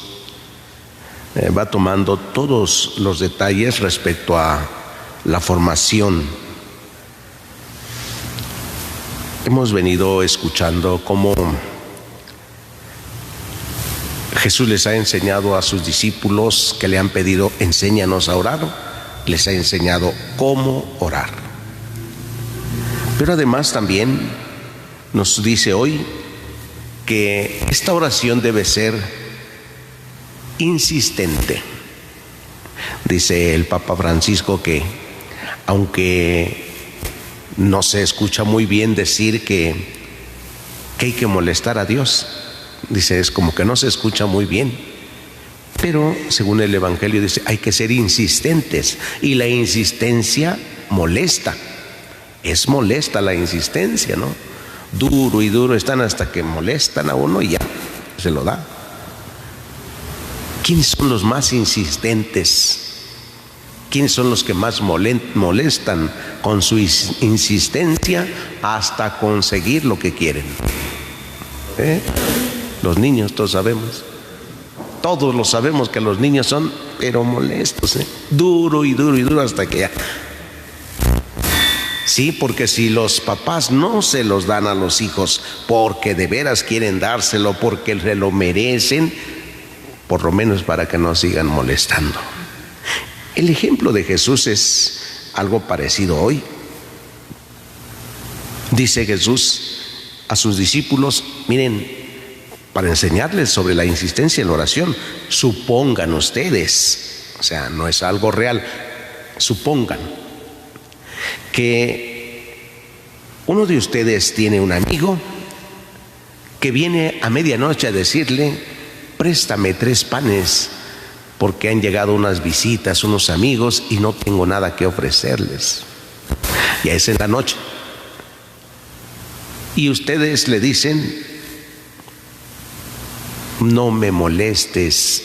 va tomando todos los detalles respecto a la formación. Hemos venido escuchando cómo Jesús les ha enseñado a sus discípulos que le han pedido, enséñanos a orar, les ha enseñado cómo orar. Pero además también nos dice hoy que esta oración debe ser insistente. Dice el Papa Francisco que aunque no se escucha muy bien decir que hay que molestar a Dios, dice, es como que no se escucha muy bien, pero según el Evangelio dice, hay que ser insistentes, y la insistencia molesta, es molesta la insistencia, ¿no? Duro y duro están hasta que molestan a uno y ya se lo da. ¿Quiénes son los más insistentes? ¿Quiénes son los que más molestan con su insistencia hasta conseguir lo que quieren? Los niños, todos sabemos. Todos lo sabemos que los niños son, pero molestos, duro y duro y duro hasta que ya. Sí, porque si los papás no se los dan a los hijos porque de veras quieren dárselo, porque se lo merecen, por lo menos para que no sigan molestando. El ejemplo de Jesús es algo parecido hoy. Dice Jesús a sus discípulos, miren, para enseñarles sobre la insistencia en la oración, supongan ustedes, o sea, no es algo real, supongan que uno de ustedes tiene un amigo que viene a medianoche a decirle, préstame 3 panes porque han llegado unas visitas, unos amigos y no tengo nada que ofrecerles. Ya es en la noche. Y ustedes le dicen, no me molestes,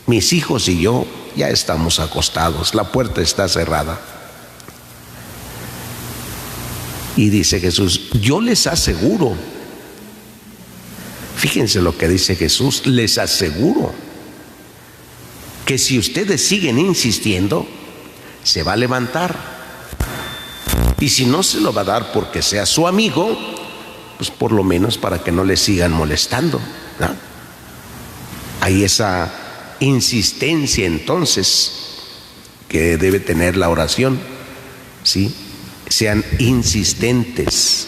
mis hijos y yo ya estamos acostados, la puerta está cerrada. Y dice Jesús, yo les aseguro, fíjense lo que dice Jesús, les aseguro que si ustedes siguen insistiendo, se va a levantar. Y si no se lo va a dar porque sea su amigo, pues por lo menos para que no le sigan molestando, ¿no? Hay esa insistencia entonces que debe tener la oración, ¿sí? Sean insistentes.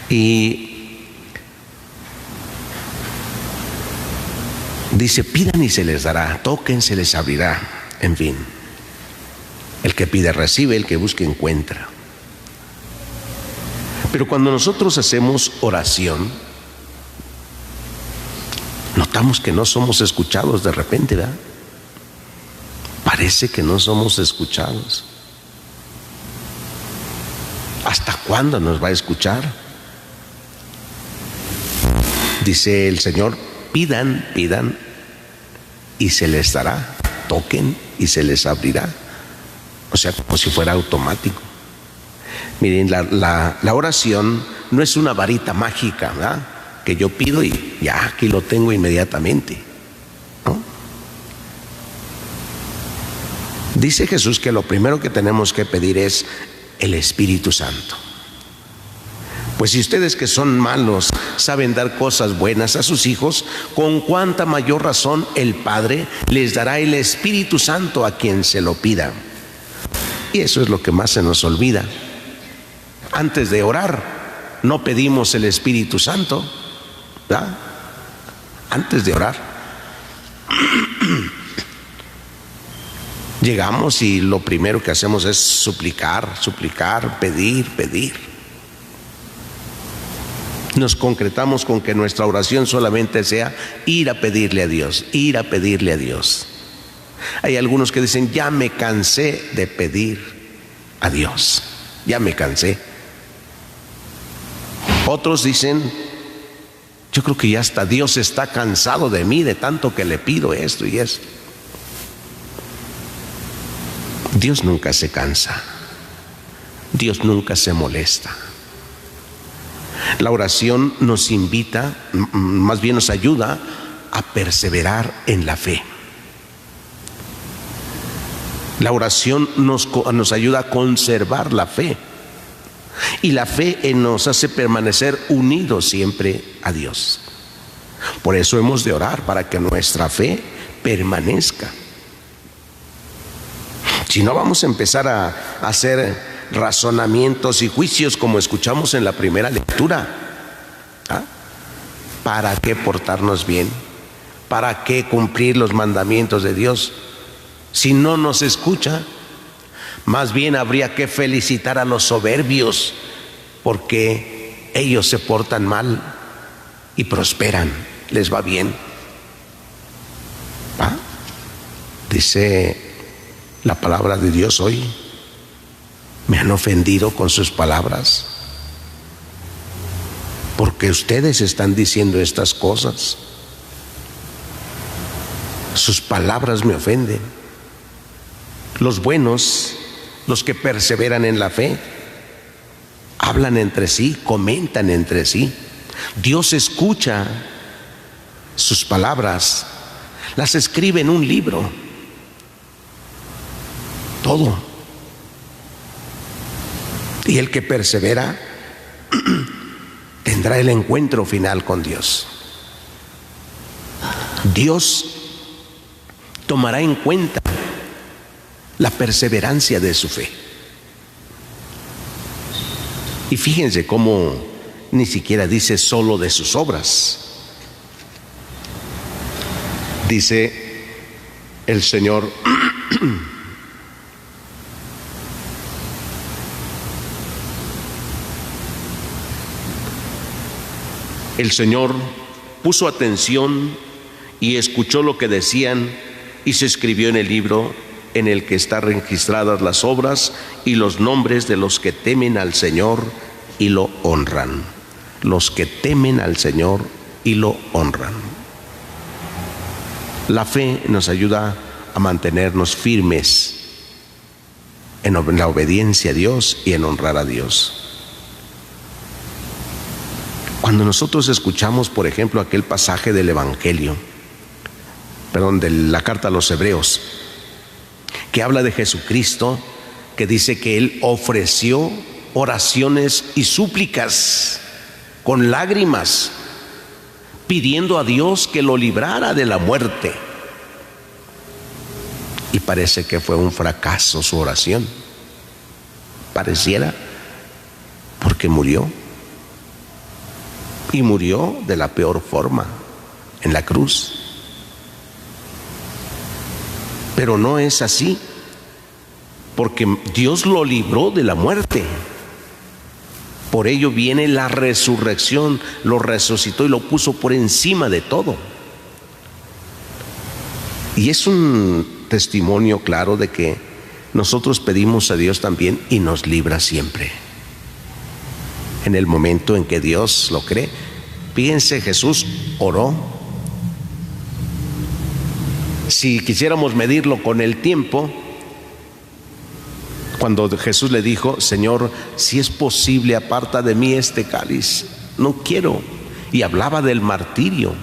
Y dice, pidan y se les dará, toquen, se les abrirá, en fin. El que pide recibe, el que busca encuentra. Pero cuando nosotros hacemos oración, notamos que no somos escuchados de repente, ¿verdad? Parece que no somos escuchados. ¿Hasta cuándo nos va a escuchar? Dice el Señor, pidan, pidan y se les dará, toquen y se les abrirá. O sea, como si fuera automático. Miren, la oración no es una varita mágica, ¿verdad? Que yo pido y ya aquí lo tengo inmediatamente, ¿no? Dice Jesús que lo primero que tenemos que pedir es el Espíritu Santo. Pues si ustedes que son malos saben dar cosas buenas a sus hijos, con cuánta mayor razón el Padre les dará el Espíritu Santo a quien se lo pida. Y eso es lo que más se nos olvida. Antes de orar, no pedimos el Espíritu Santo. ¿verdad? Antes de orar. Llegamos y lo primero que hacemos es suplicar, pedir. Nos concretamos con que nuestra oración solamente sea ir a pedirle a Dios. Hay algunos que dicen, ya me cansé de pedir a Dios, ya me cansé. Otros dicen, yo creo que ya hasta Dios está cansado de mí, de tanto que le pido esto y esto. Dios nunca se cansa, Dios nunca se molesta. La oración nos invita, más bien nos ayuda a perseverar en la fe. La oración nos ayuda a conservar la fe. Y la fe nos hace permanecer unidos siempre a Dios. Por eso hemos de orar, para que nuestra fe permanezca. Si no, vamos a empezar a hacer razonamientos y juicios como escuchamos en la primera lectura. ¿Para qué portarnos bien? ¿Para qué cumplir los mandamientos de Dios? Si no nos escucha, más bien habría que felicitar a los soberbios, porque ellos se portan mal y prosperan, les va bien. Dice la palabra de Dios hoy, me han ofendido con sus palabras, porque ustedes están diciendo estas cosas. Sus palabras me ofenden. Los buenos, los que perseveran en la fe, hablan entre sí, comentan entre sí. Dios escucha sus palabras, las escribe en un libro. Todo. Y el que persevera tendrá el encuentro final con Dios. Dios tomará en cuenta la perseverancia de su fe. Y fíjense cómo ni siquiera dice solo de sus obras. Dice el Señor, el Señor puso atención y escuchó lo que decían, y se escribió en el libro en el que están registradas las obras y los nombres de los que temen al Señor y lo honran. Los que temen al Señor y lo honran. La fe nos ayuda a mantenernos firmes en la obediencia a Dios y en honrar a Dios. Cuando nosotros escuchamos, por ejemplo, aquel pasaje del Evangelio, de la carta a los Hebreos, que habla de Jesucristo, que dice que Él ofreció oraciones y súplicas con lágrimas, pidiendo a Dios que lo librara de la muerte. Y parece que fue un fracaso su oración. Pareciera, porque murió. Y murió de la peor forma, en la cruz. Pero no es así, porque Dios lo libró de la muerte. Por ello viene la resurrección, lo resucitó y lo puso por encima de todo. Y es un testimonio claro de que nosotros pedimos a Dios también y nos libra siempre. En el momento en que Dios lo cree. Fíjense, Jesús oró. Si quisiéramos medirlo con el tiempo, cuando Jesús le dijo, Señor, si es posible, aparta de mí este cáliz, no quiero. Y hablaba del martirio,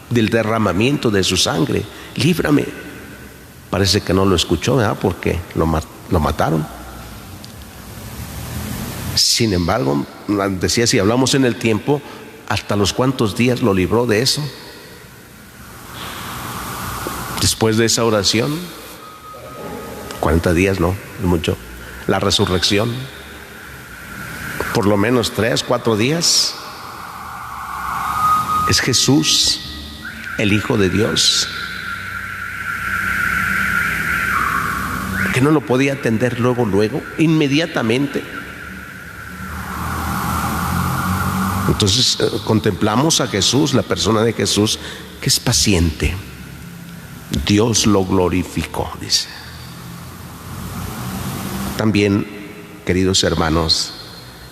del derramamiento de su sangre, líbrame. Parece que no lo escuchó, ¿verdad? Porque lo mataron. Sin embargo, decía, si hablamos en el tiempo, ¿hasta los cuántos días lo libró de eso? Después de esa oración, 40 días, no, es mucho. La resurrección, por lo menos 3, 4 días. Es Jesús, el Hijo de Dios, que no lo podía atender luego, inmediatamente. Entonces contemplamos a Jesús, la persona de Jesús, que es paciente. Dios lo glorificó, dice. También, queridos hermanos,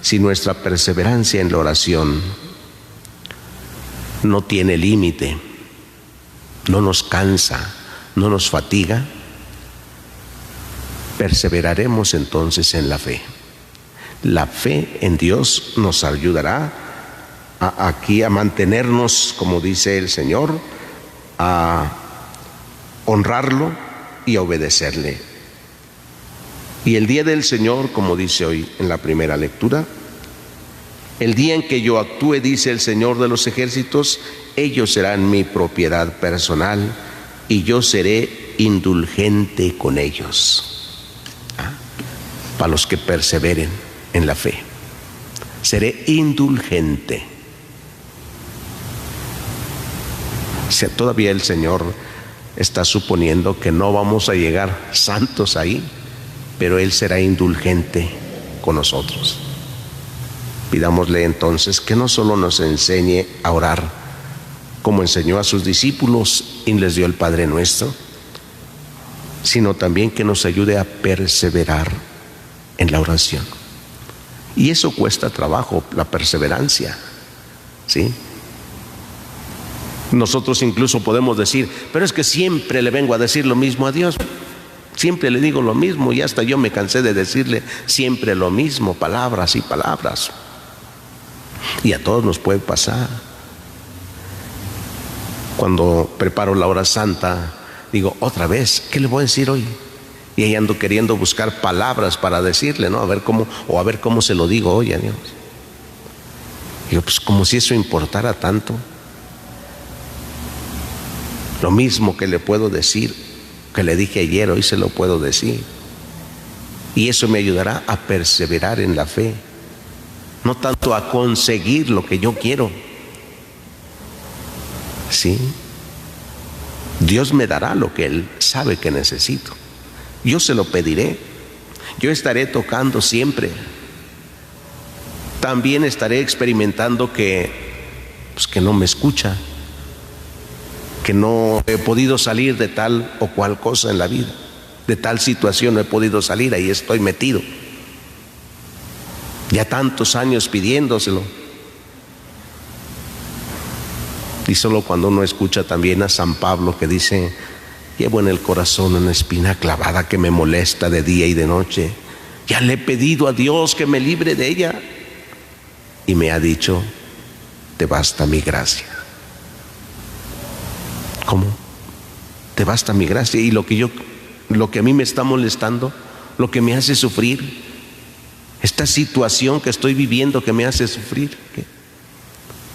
si nuestra perseverancia en la oración no tiene límite, no nos cansa, no nos fatiga, perseveraremos entonces en la fe. La fe en Dios nos ayudará aquí a mantenernos, como dice el Señor, a honrarlo y a obedecerle. Y el día del Señor, como dice hoy en la primera lectura, el día en que yo actúe, dice el Señor de los ejércitos, ellos serán mi propiedad personal y yo seré indulgente con ellos. Para los que perseveren en la fe, seré indulgente. O sea, todavía el Señor está suponiendo que no vamos a llegar santos ahí, pero Él será indulgente con nosotros. Pidámosle entonces que no solo nos enseñe a orar como enseñó a sus discípulos y les dio el Padre Nuestro, sino también que nos ayude a perseverar en la oración. Y eso cuesta trabajo, la perseverancia, ¿sí? Nosotros incluso podemos decir, pero es que siempre le vengo a decir lo mismo a Dios, siempre le digo lo mismo y hasta yo me cansé de decirle siempre lo mismo, palabras y palabras. Y a todos nos puede pasar. Cuando preparo la hora santa, digo, otra vez, ¿qué le voy a decir hoy? Y ahí ando queriendo buscar palabras para decirle, ¿no? A ver cómo se lo digo hoy a Dios. Digo, pues como si eso importara tanto. Lo mismo que le puedo decir, que le dije ayer, hoy se lo puedo decir. Y eso me ayudará a perseverar en la fe. No tanto a conseguir lo que yo quiero. ¿Sí? Dios me dará lo que Él sabe que necesito. Yo se lo pediré. Yo estaré tocando siempre. También estaré experimentando que no me escucha, que no he podido salir de tal o cual cosa en la vida, de tal situación no he podido salir, ahí estoy metido. Ya tantos años pidiéndoselo. Y solo cuando uno escucha también a San Pablo que dice, llevo en el corazón una espina clavada que me molesta de día y de noche. Ya le he pedido a Dios que me libre de ella. Y me ha dicho, te basta mi gracia. ¿Cómo? Te basta mi gracia. Y lo que a mí me está molestando, lo que me hace sufrir, esta situación que estoy viviendo que me hace sufrir, ¿qué?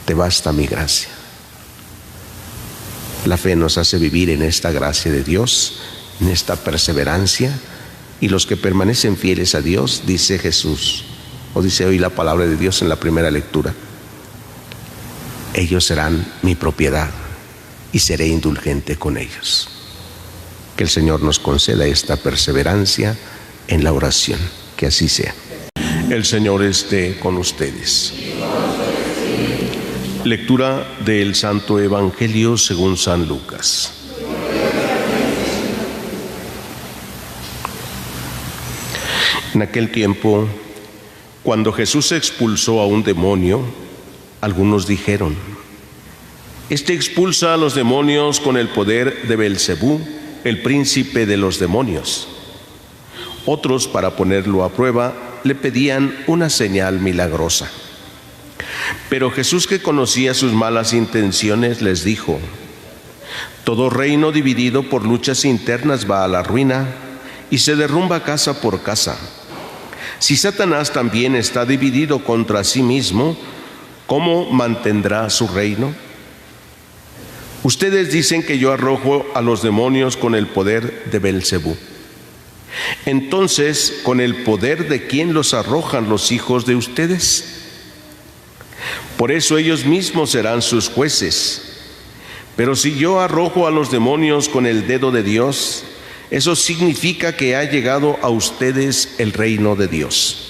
Te basta mi gracia. La fe nos hace vivir en esta gracia de Dios, en esta perseverancia, y los que permanecen fieles a Dios, dice Jesús, o dice hoy la palabra de Dios en la primera lectura, ellos serán mi propiedad y seré indulgente con ellos. Que el Señor nos conceda esta perseverancia en la oración, que así sea. El Señor esté con ustedes. Lectura del Santo Evangelio según San Lucas. En aquel tiempo, cuando Jesús expulsó a un demonio, algunos dijeron, este expulsa a los demonios con el poder de Belcebú, el príncipe de los demonios. Otros, para ponerlo a prueba, le pedían una señal milagrosa. Pero Jesús, que conocía sus malas intenciones, les dijo, todo reino dividido por luchas internas va a la ruina y se derrumba casa por casa. Si Satanás también está dividido contra sí mismo, ¿cómo mantendrá su reino? Ustedes dicen que yo arrojo a los demonios con el poder de Belcebú. Entonces, ¿con el poder de quién los arrojan los hijos de ustedes? Por eso ellos mismos serán sus jueces. Pero si yo arrojo a los demonios con el dedo de Dios, eso significa que ha llegado a ustedes el reino de Dios.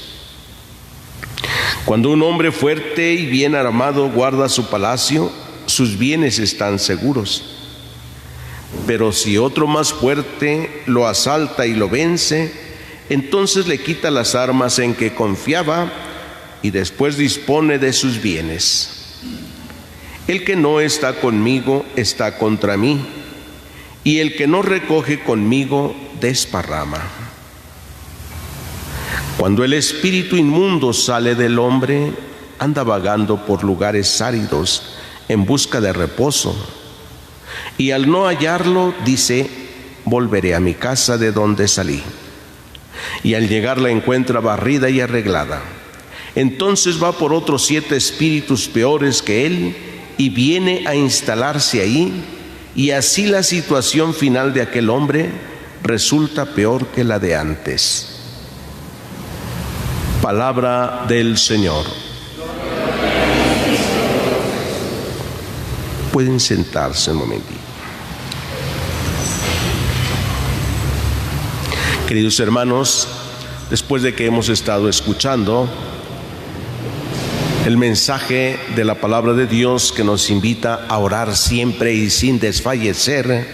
Cuando un hombre fuerte y bien armado guarda su palacio, sus bienes están seguros. Pero si otro más fuerte lo asalta y lo vence, entonces le quita las armas en que confiaba y después dispone de sus bienes. El que no está conmigo está contra mí, y el que no recoge conmigo desparrama. Cuando el espíritu inmundo sale del hombre, anda vagando por lugares áridos en busca de reposo, y al no hallarlo dice: volveré a mi casa de donde salí. Y al llegar la encuentra barrida y arreglada. Entonces va por otros 7 espíritus peores que él y viene a instalarse ahí, y así la situación final de aquel hombre resulta peor que la de antes. Palabra del Señor. Pueden sentarse un momentito. Queridos hermanos, después de que hemos estado escuchando el mensaje de la palabra de Dios que nos invita a orar siempre y sin desfallecer,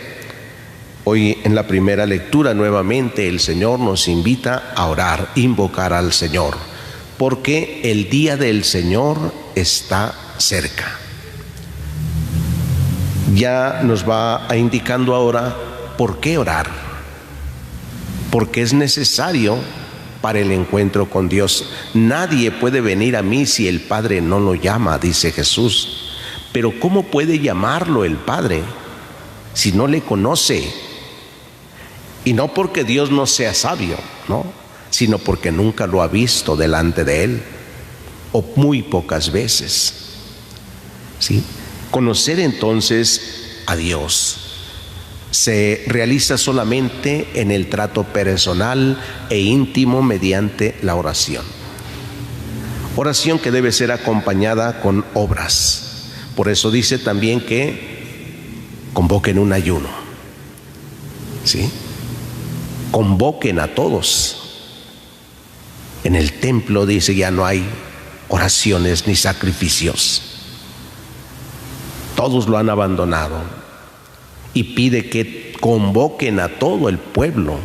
hoy en la primera lectura nuevamente el Señor nos invita a orar, invocar al Señor, porque el día del Señor está cerca. Ya nos va indicando ahora por qué orar, porque es necesario para el encuentro con Dios. Nadie puede venir a mí si el Padre no lo llama, dice Jesús. Pero ¿cómo puede llamarlo el Padre si no le conoce? Y no porque Dios no sea sabio, no, sino porque nunca lo ha visto delante de Él, o muy pocas veces. ¿Sí? Conocer entonces a Dios se realiza solamente en el trato personal e íntimo mediante la oración. Oración que debe ser acompañada con obras. Por eso dice también que convoquen un ayuno. ¿Sí? Convoquen a todos. En el templo dice ya no hay oraciones ni sacrificios. Todos lo han abandonado. Y pide que convoquen a todo el pueblo,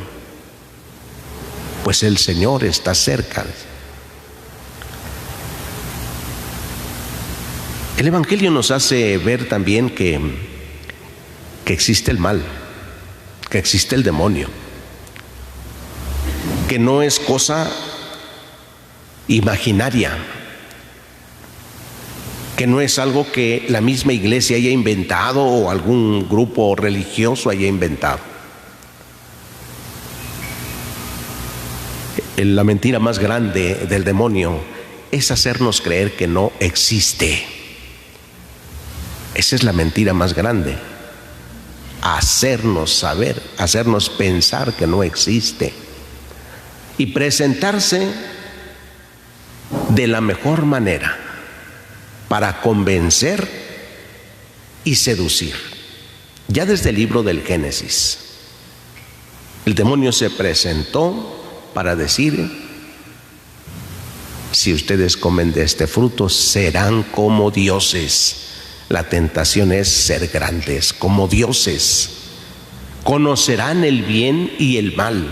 pues el Señor está cerca. El Evangelio nos hace ver también que existe el mal, que existe el demonio, que no es cosa imaginaria, que no es algo que la misma iglesia haya inventado o algún grupo religioso haya inventado. La mentira más grande del demonio es hacernos creer que no existe. Esa es la mentira más grande. Hacernos saber, hacernos pensar que no existe. Y presentarse de la mejor manera para convencer y seducir. Ya desde el libro del Génesis, el demonio se presentó para decir: si ustedes comen de este fruto, serán como dioses. La tentación es ser grandes, como dioses. Conocerán el bien y el mal.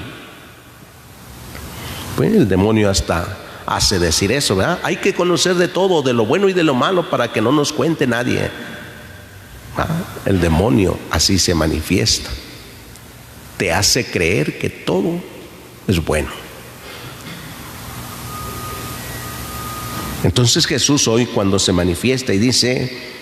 Pues el demonio hasta hace decir eso, ¿verdad? Hay que conocer de todo, de lo bueno y de lo malo, para que no nos cuente nadie. El demonio así se manifiesta. Te hace creer que todo es bueno. Entonces Jesús hoy, cuando se manifiesta y dice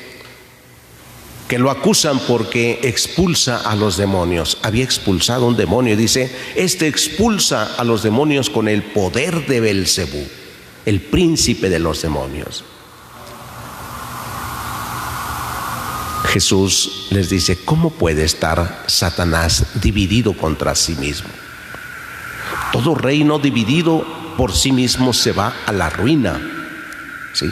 que lo acusan porque expulsa a los demonios, había expulsado un demonio, dice: este expulsa a los demonios con el poder de Belcebú, el príncipe de los demonios. Jesús les dice: ¿cómo puede estar Satanás dividido contra sí mismo? Todo reino dividido por sí mismo se va a la ruina, ¿sí?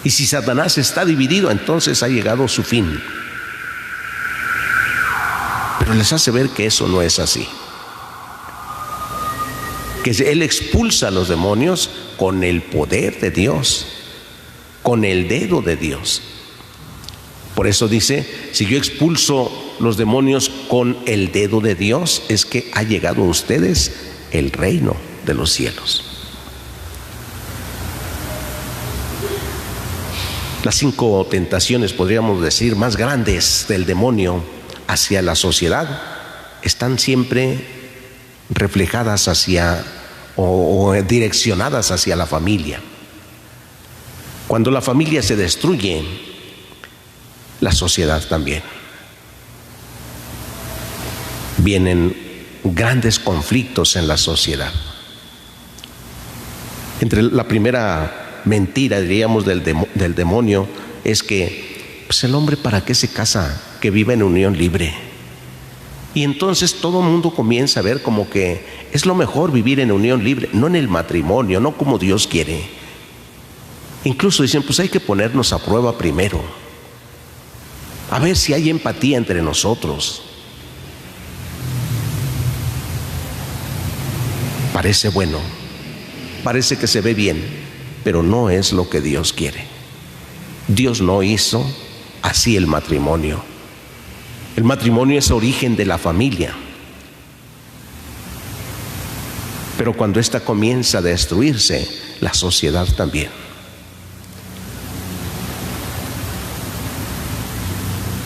Y si Satanás está dividido, entonces ha llegado su fin. Pero les hace ver que eso no es así. Que él expulsa a los demonios con el poder de Dios, con el dedo de Dios. Por eso dice, si yo expulso los demonios con el dedo de Dios, es que ha llegado a ustedes el reino de los cielos. Las 5 tentaciones, podríamos decir, más grandes del demonio hacia la sociedad están siempre reflejadas hacia o direccionadas hacia la familia. Cuando la familia se destruye, la sociedad también. Vienen grandes conflictos en la sociedad. Entre la primera mentira, diríamos, del demonio es que pues el hombre, ¿para qué se casa? Que viva en unión libre. Y entonces todo el mundo comienza a ver como que es lo mejor vivir en unión libre, no en el matrimonio, no como Dios quiere. Incluso dicen, pues hay que ponernos a prueba primero, a ver si hay empatía entre nosotros. Parece bueno, parece que se ve bien, pero no es lo que Dios quiere. Dios no hizo así el matrimonio. El matrimonio es origen de la familia. Pero cuando ésta comienza a destruirse, la sociedad también.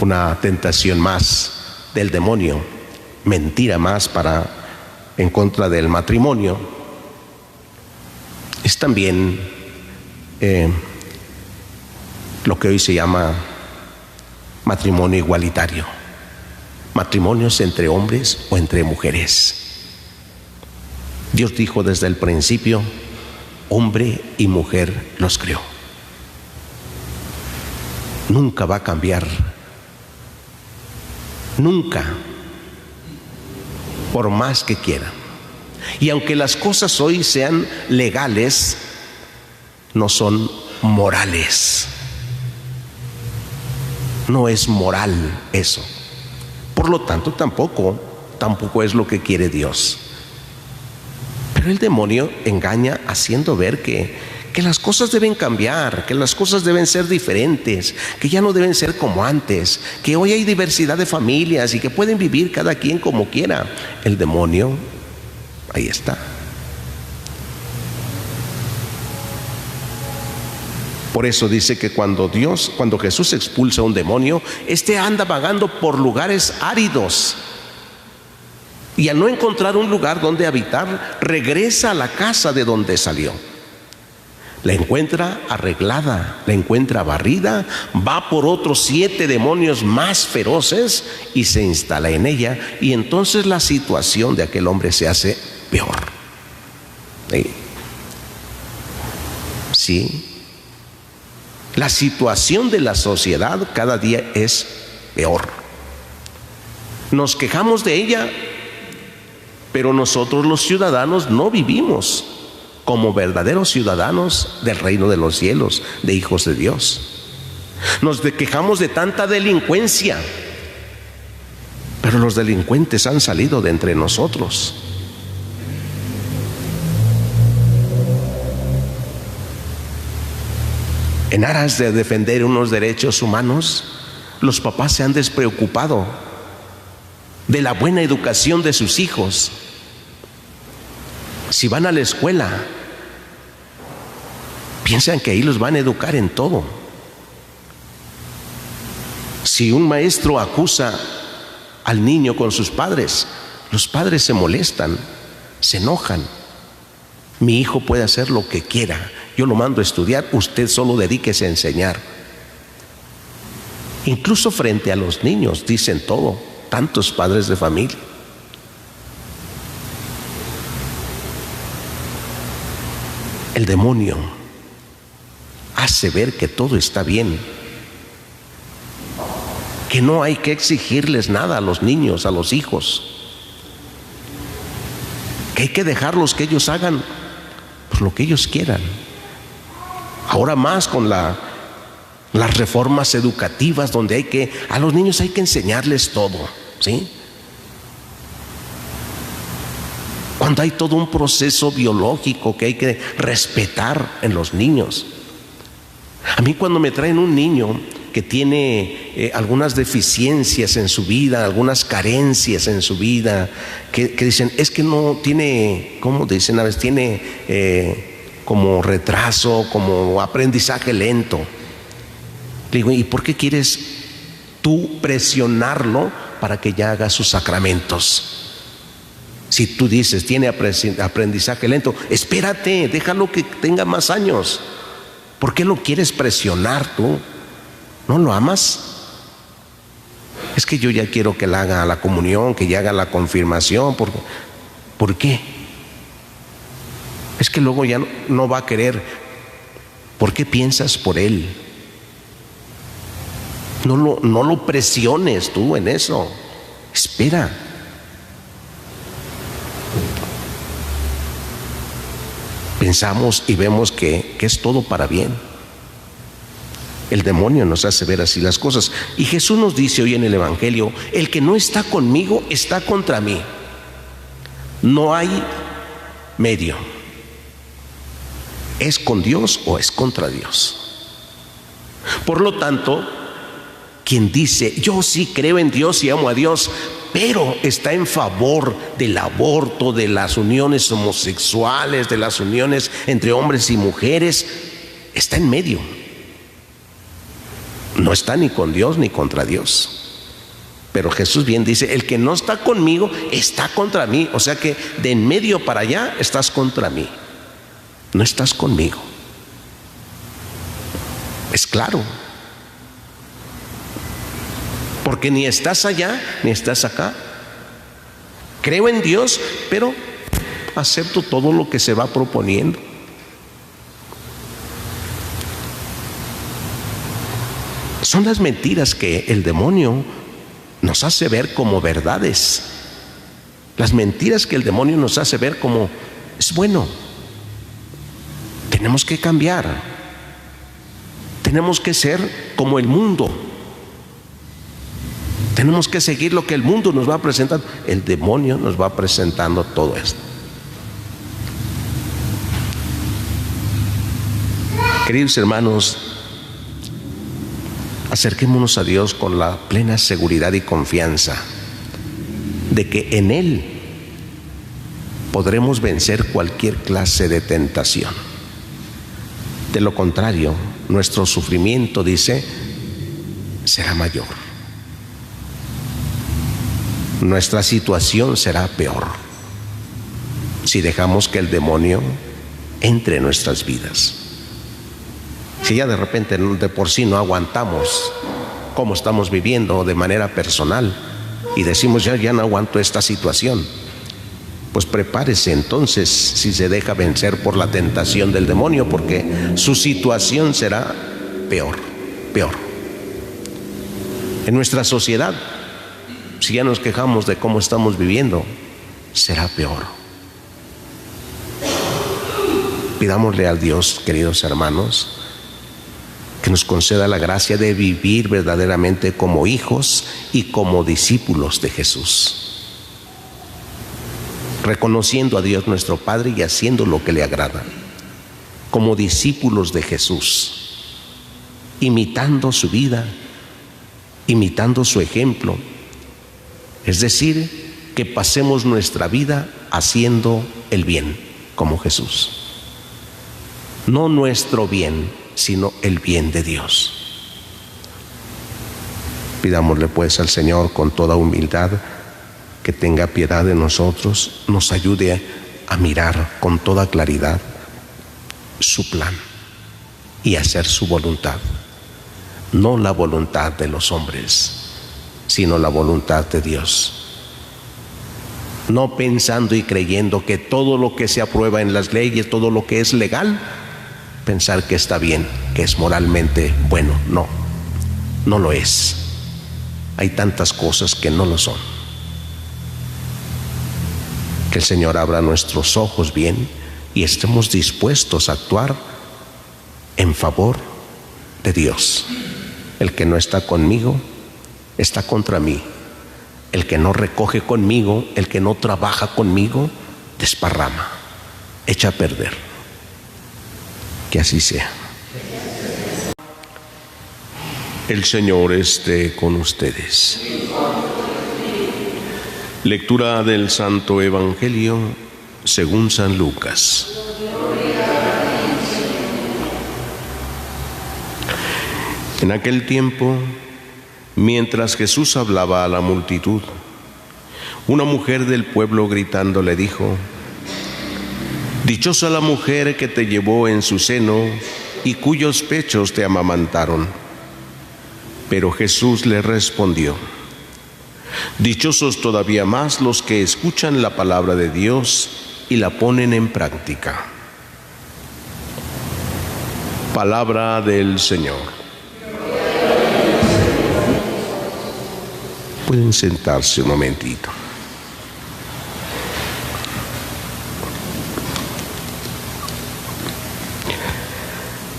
Una tentación más del demonio, mentira más en contra del matrimonio, es también lo que hoy se llama matrimonio igualitario. Matrimonios entre hombres o entre mujeres. Dios dijo desde el principio, hombre y mujer los creó. Nunca va a cambiar. Nunca. Por más que quieran. Y aunque las cosas hoy sean legales, no son morales. No es moral eso. Por lo tanto, tampoco es lo que quiere Dios. Pero el demonio engaña haciendo ver que las cosas deben cambiar, que las cosas deben ser diferentes, que ya no deben ser como antes, que hoy hay diversidad de familias y que pueden vivir cada quien como quiera. El demonio, ahí está. Por eso dice que cuando Jesús expulsa a un demonio, este anda vagando por lugares áridos. Y al no encontrar un lugar donde habitar, regresa a la casa de donde salió. La encuentra arreglada, la encuentra barrida, va por otros 7 demonios más feroces y se instala en ella. Y entonces la situación de aquel hombre se hace peor. Sí. La situación de la sociedad cada día es peor. Nos quejamos de ella, pero nosotros los ciudadanos no vivimos como verdaderos ciudadanos del reino de los cielos, de hijos de Dios. Nos quejamos de tanta delincuencia, pero los delincuentes han salido de entre nosotros. En aras de defender unos derechos humanos, los papás se han despreocupado de la buena educación de sus hijos. Si van a la escuela, piensan que ahí los van a educar en todo. Si un maestro acusa al niño con sus padres, los padres se molestan, se enojan. Mi hijo puede hacer lo que quiera, yo lo mando a estudiar, usted solo dedíquese a enseñar. Incluso frente a los niños dicen todo, tantos padres de familia. El demonio hace ver que todo está bien, que no hay que exigirles nada a los niños, a los hijos, que hay que dejarlos que ellos hagan pues lo que ellos quieran. Ahora más con la las reformas educativas donde a los niños hay que enseñarles todo, ¿sí? Cuando hay todo un proceso biológico que hay que respetar en los niños. A mí cuando me traen un niño que tiene algunas deficiencias en su vida, algunas carencias en su vida, que dicen, es que no tiene, ¿cómo dicen a veces? Tiene como retraso, como aprendizaje lento. Le digo, ¿y por qué quieres tú presionarlo para que ya haga sus sacramentos? Si tú dices, tiene aprendizaje lento, espérate, déjalo que tenga más años. ¿Por qué lo quieres presionar tú? ¿No lo amas? Es que yo ya quiero que le haga la comunión, que ya haga la confirmación. ¿Por qué? Es que luego ya no va a querer. ¿Por qué piensas por él? No lo presiones tú en eso. Espera. Pensamos y vemos que es todo para bien. El demonio nos hace ver así las cosas. Y Jesús nos dice hoy en el Evangelio, el que no está conmigo está contra mí. No hay medio. ¿Es con Dios o es contra Dios? Por lo tanto, quien dice, yo sí creo en Dios y amo a Dios, pero está en favor del aborto, de las uniones homosexuales, de las uniones entre hombres y mujeres, está en medio. No está ni con Dios ni contra Dios. Pero Jesús bien dice, el que no está conmigo está contra mí. O sea que de en medio para allá estás contra mí. No estás conmigo. Es claro. Porque ni estás allá ni estás acá. Creo en Dios, pero acepto todo lo que se va proponiendo. Son las mentiras que el demonio nos hace ver como verdades. Las mentiras que el demonio nos hace ver como es bueno. Tenemos que cambiar. Tenemos que ser como el mundo. Tenemos que seguir lo que el mundo nos va presentando. El demonio nos va presentando todo esto. Queridos hermanos, acerquémonos a Dios con la plena seguridad y confianza de que en Él podremos vencer cualquier clase de tentación. De lo contrario, nuestro sufrimiento, dice, será mayor. Nuestra situación será peor si dejamos que el demonio entre en nuestras vidas. Si ya de repente de por sí no aguantamos cómo estamos viviendo de manera personal y decimos ya no aguanto esta situación, pues prepárese entonces si se deja vencer por la tentación del demonio, porque su situación será peor. En nuestra sociedad, si ya nos quejamos de cómo estamos viviendo, será peor. Pidámosle a Dios, queridos hermanos, que nos conceda la gracia de vivir verdaderamente como hijos y como discípulos de Jesús, reconociendo a Dios nuestro Padre y haciendo lo que le agrada, como discípulos de Jesús, imitando su vida, imitando su ejemplo. Es decir, que pasemos nuestra vida haciendo el bien, como Jesús. No nuestro bien, sino el bien de Dios. Pidámosle pues al Señor con toda humildad que tenga piedad de nosotros, nos ayude a mirar con toda claridad su plan y hacer su voluntad. No la voluntad de los hombres, sino la voluntad de Dios. No pensando y creyendo que todo lo que se aprueba en las leyes, todo lo que es legal, pensar que está bien, que es moralmente bueno. No lo es. Hay tantas cosas que no lo son. Que el Señor abra nuestros ojos bien y estemos dispuestos a actuar en favor de Dios. El que no está conmigo, está contra mí. El que no recoge conmigo, el que no trabaja conmigo, desparrama, echa a perder. Que así sea. El Señor esté con ustedes. Lectura del Santo Evangelio según San Lucas. En aquel tiempo, mientras Jesús hablaba a la multitud, una mujer del pueblo gritando le dijo: «Dichosa la mujer que te llevó en su seno y cuyos pechos te amamantaron». Pero Jesús le respondió: «Dichosos todavía más los que escuchan la palabra de Dios y la ponen en práctica». Palabra del Señor. Pueden sentarse un momentito.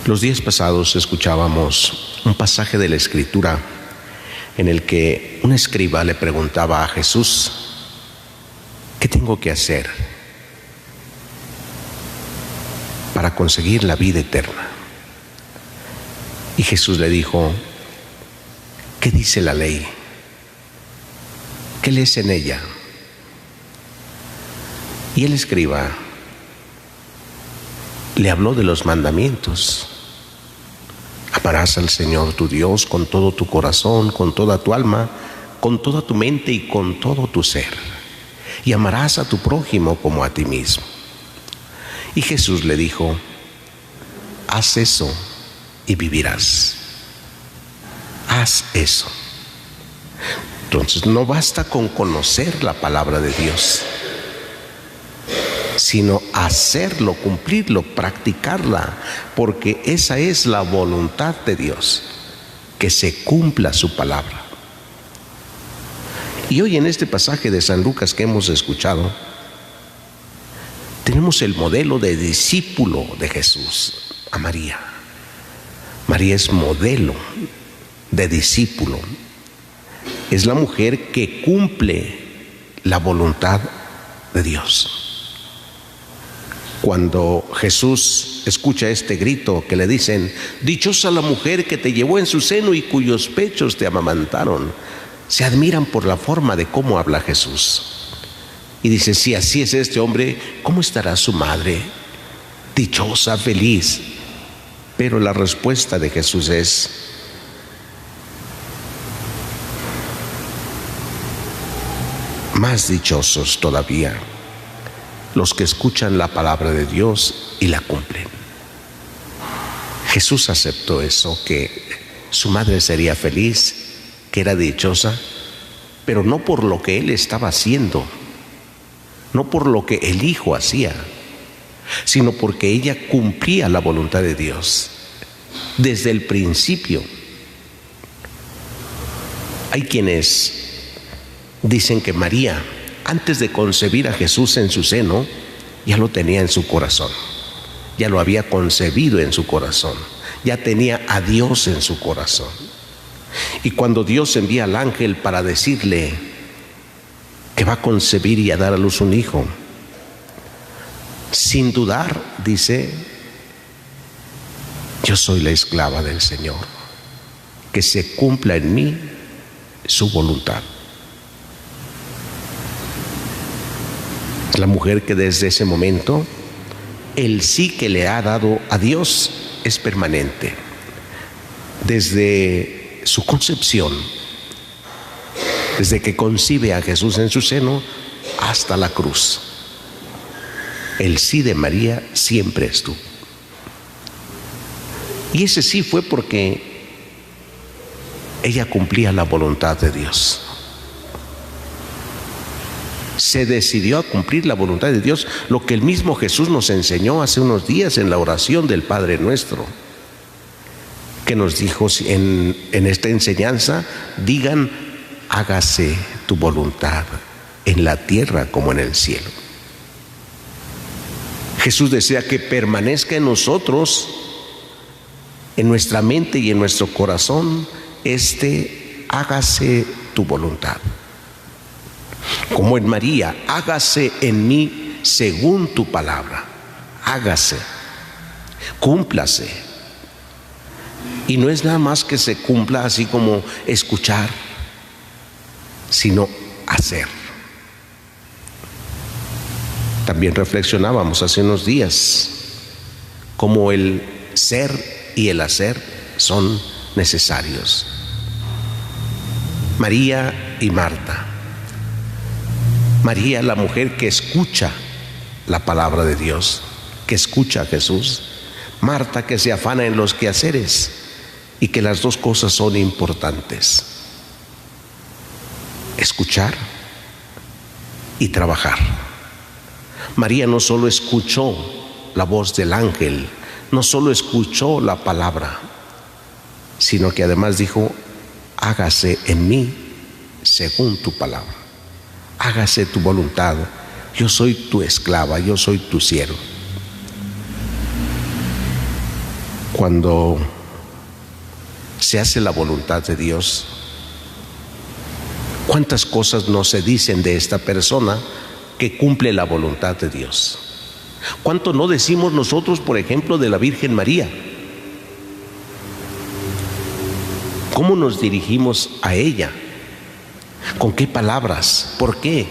Los días pasados escuchábamos un pasaje de la Escritura en el que un escriba le preguntaba a Jesús: ¿qué tengo que hacer para conseguir la vida eterna? Y Jesús le dijo: ¿qué dice la ley? ¿Qué lees en ella? Y el escriba le habló de los mandamientos. Amarás al Señor tu Dios con todo tu corazón, con toda tu alma, con toda tu mente y con todo tu ser. Y amarás a tu prójimo como a ti mismo. Y Jesús le dijo: haz eso y vivirás. Haz eso. Entonces no basta con conocer la palabra de Dios, sino hacerlo, cumplirlo, practicarla, porque esa es la voluntad de Dios, que se cumpla su palabra. Y hoy en este pasaje de San Lucas que hemos escuchado, tenemos el modelo de discípulo de Jesús, a María. María es modelo de discípulo. Es la mujer que cumple la voluntad de Dios. Cuando Jesús escucha este grito que le dicen: dichosa la mujer que te llevó en su seno y cuyos pechos te amamantaron, se admiran por la forma de cómo habla Jesús. Y dice: si así es este hombre, ¿cómo estará su madre? Dichosa, feliz. Pero la respuesta de Jesús es: más dichosos todavía los que escuchan la palabra de Dios y la cumplen. Jesús aceptó eso, que su madre sería feliz, que era dichosa, pero no por lo que él estaba haciendo, no por lo que el Hijo hacía, sino porque ella cumplía la voluntad de Dios desde el principio. Hay quienes dicen que María, antes de concebir a Jesús en su seno, ya lo tenía en su corazón, ya lo había concebido en su corazón, ya tenía a Dios en su corazón. Y cuando Dios envía al ángel para decirle que va a concebir y a dar a luz un hijo, sin dudar dice: yo soy la esclava del Señor, que se cumpla en mí su voluntad. La mujer que desde ese momento el sí que le ha dado a Dios es permanente. Desde su concepción, desde que concibe a Jesús en su seno hasta la cruz, el sí de María siempre estuvo. Y ese sí fue porque ella cumplía la voluntad de Dios. Se decidió a cumplir la voluntad de Dios, lo que el mismo Jesús nos enseñó hace unos días en la oración del Padre Nuestro, que nos dijo en esta enseñanza: digan, hágase tu voluntad en la tierra como en el cielo. Jesús desea que permanezca en nosotros en nuestra mente y en nuestro corazón hágase tu voluntad. Como en María, hágase en mí según tu palabra. Hágase, cúmplase. Y no es nada más que se cumpla así como escuchar, sino hacer. También reflexionábamos hace unos días cómo el ser y el hacer son necesarios. María y Marta. María, la mujer que escucha la palabra de Dios, que escucha a Jesús. Marta, que se afana en los quehaceres, y que las dos cosas son importantes: escuchar y trabajar. María no solo escuchó la voz del ángel, no solo escuchó la palabra, sino que además dijo: hágase en mí según tu palabra. Hágase tu voluntad. Yo soy tu esclava, yo soy tu siervo. Cuando se hace la voluntad de Dios, ¿cuántas cosas no se dicen de esta persona que cumple la voluntad de Dios? ¿Cuánto no decimos nosotros, por ejemplo, de la Virgen María? ¿Cómo nos dirigimos a ella? ¿Con qué palabras? ¿Por qué?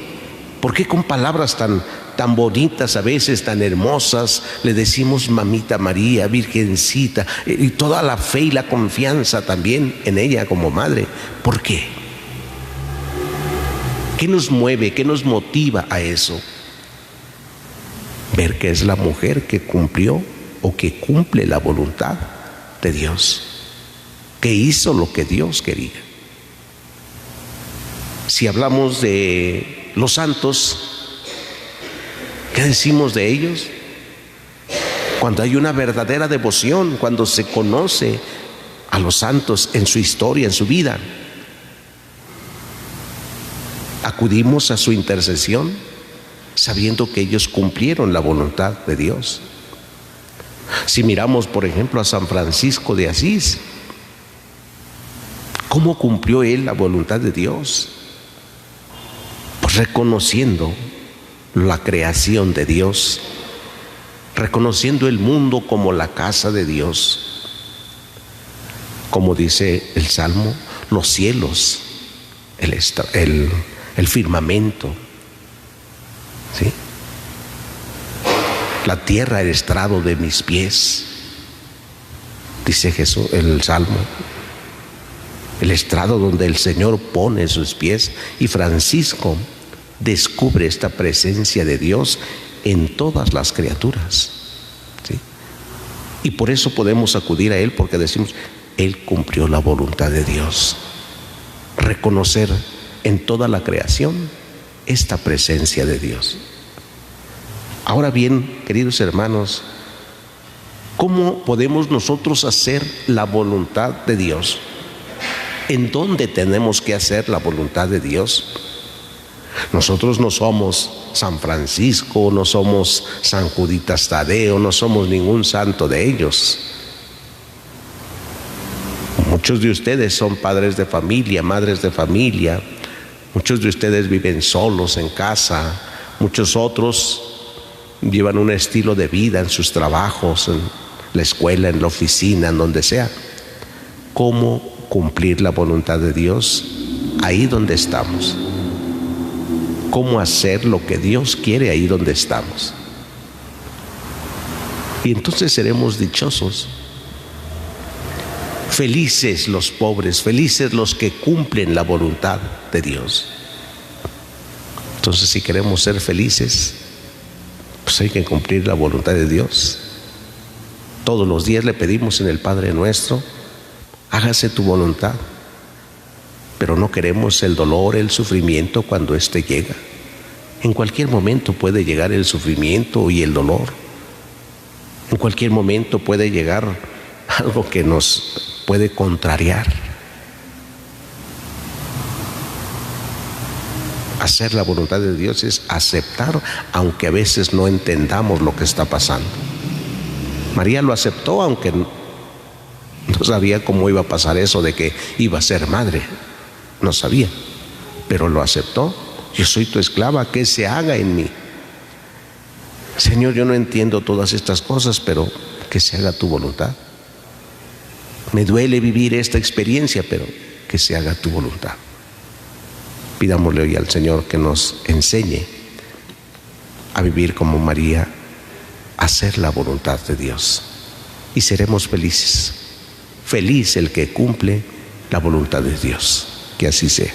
¿Por qué con palabras tan bonitas, a veces tan hermosas, le decimos mamita María, virgencita, y toda la fe y la confianza también en ella como madre? ¿Por qué? ¿Qué nos mueve? ¿Qué nos motiva a eso? Ver que es la mujer que cumplió o que cumple la voluntad de Dios, que hizo lo que Dios quería. Si hablamos de los santos, ¿qué decimos de ellos? Cuando hay una verdadera devoción, cuando se conoce a los santos en su historia, en su vida, acudimos a su intercesión sabiendo que ellos cumplieron la voluntad de Dios. Si miramos, por ejemplo, a San Francisco de Asís, ¿cómo cumplió él la voluntad de Dios? Pues reconociendo la creación de Dios, reconociendo el mundo como la casa de Dios. Como dice el Salmo, los cielos, el firmamento, ¿sí? La tierra, el estrado de mis pies, dice Jesús, el Salmo, el estrado donde el Señor pone sus pies. Y Francisco descubre esta presencia de Dios en todas las criaturas, ¿sí? Y por eso podemos acudir a Él, porque decimos: Él cumplió la voluntad de Dios. Reconocer en toda la creación esta presencia de Dios. Ahora bien, queridos hermanos, ¿cómo podemos nosotros hacer la voluntad de Dios? ¿En dónde tenemos que hacer la voluntad de Dios? Nosotros no somos San Francisco, no somos San Juditas Tadeo, no somos ningún santo de ellos. Muchos de ustedes son padres de familia, madres de familia. Muchos de ustedes viven solos en casa. Muchos otros llevan un estilo de vida en sus trabajos, en la escuela, en la oficina, en donde sea. ¿Cómo cumplir la voluntad de Dios ahí donde estamos? ¿Cómo hacer lo que Dios quiere ahí donde estamos? Y entonces seremos dichosos. Felices los pobres, felices los que cumplen la voluntad de Dios. Entonces, si queremos ser felices, pues hay que cumplir la voluntad de Dios. Todos los días le pedimos en el Padre Nuestro: hágase tu voluntad. Pero no queremos el dolor, el sufrimiento cuando éste llega. En cualquier momento puede llegar el sufrimiento y el dolor. En cualquier momento puede llegar algo que nos puede contrariar. Hacer la voluntad de Dios es aceptar, aunque a veces no entendamos lo que está pasando. María lo aceptó, aunque No sabía cómo iba a pasar eso de que iba a ser madre. No sabía, pero lo aceptó. Yo soy tu esclava, que se haga en mí. Señor, yo no entiendo todas estas cosas, pero que se haga tu voluntad. Me duele vivir esta experiencia, pero que se haga tu voluntad. Pidámosle hoy al Señor que nos enseñe a vivir como María, a hacer la voluntad de Dios. Y seremos felices. Feliz el que cumple la voluntad de Dios. Que así sea.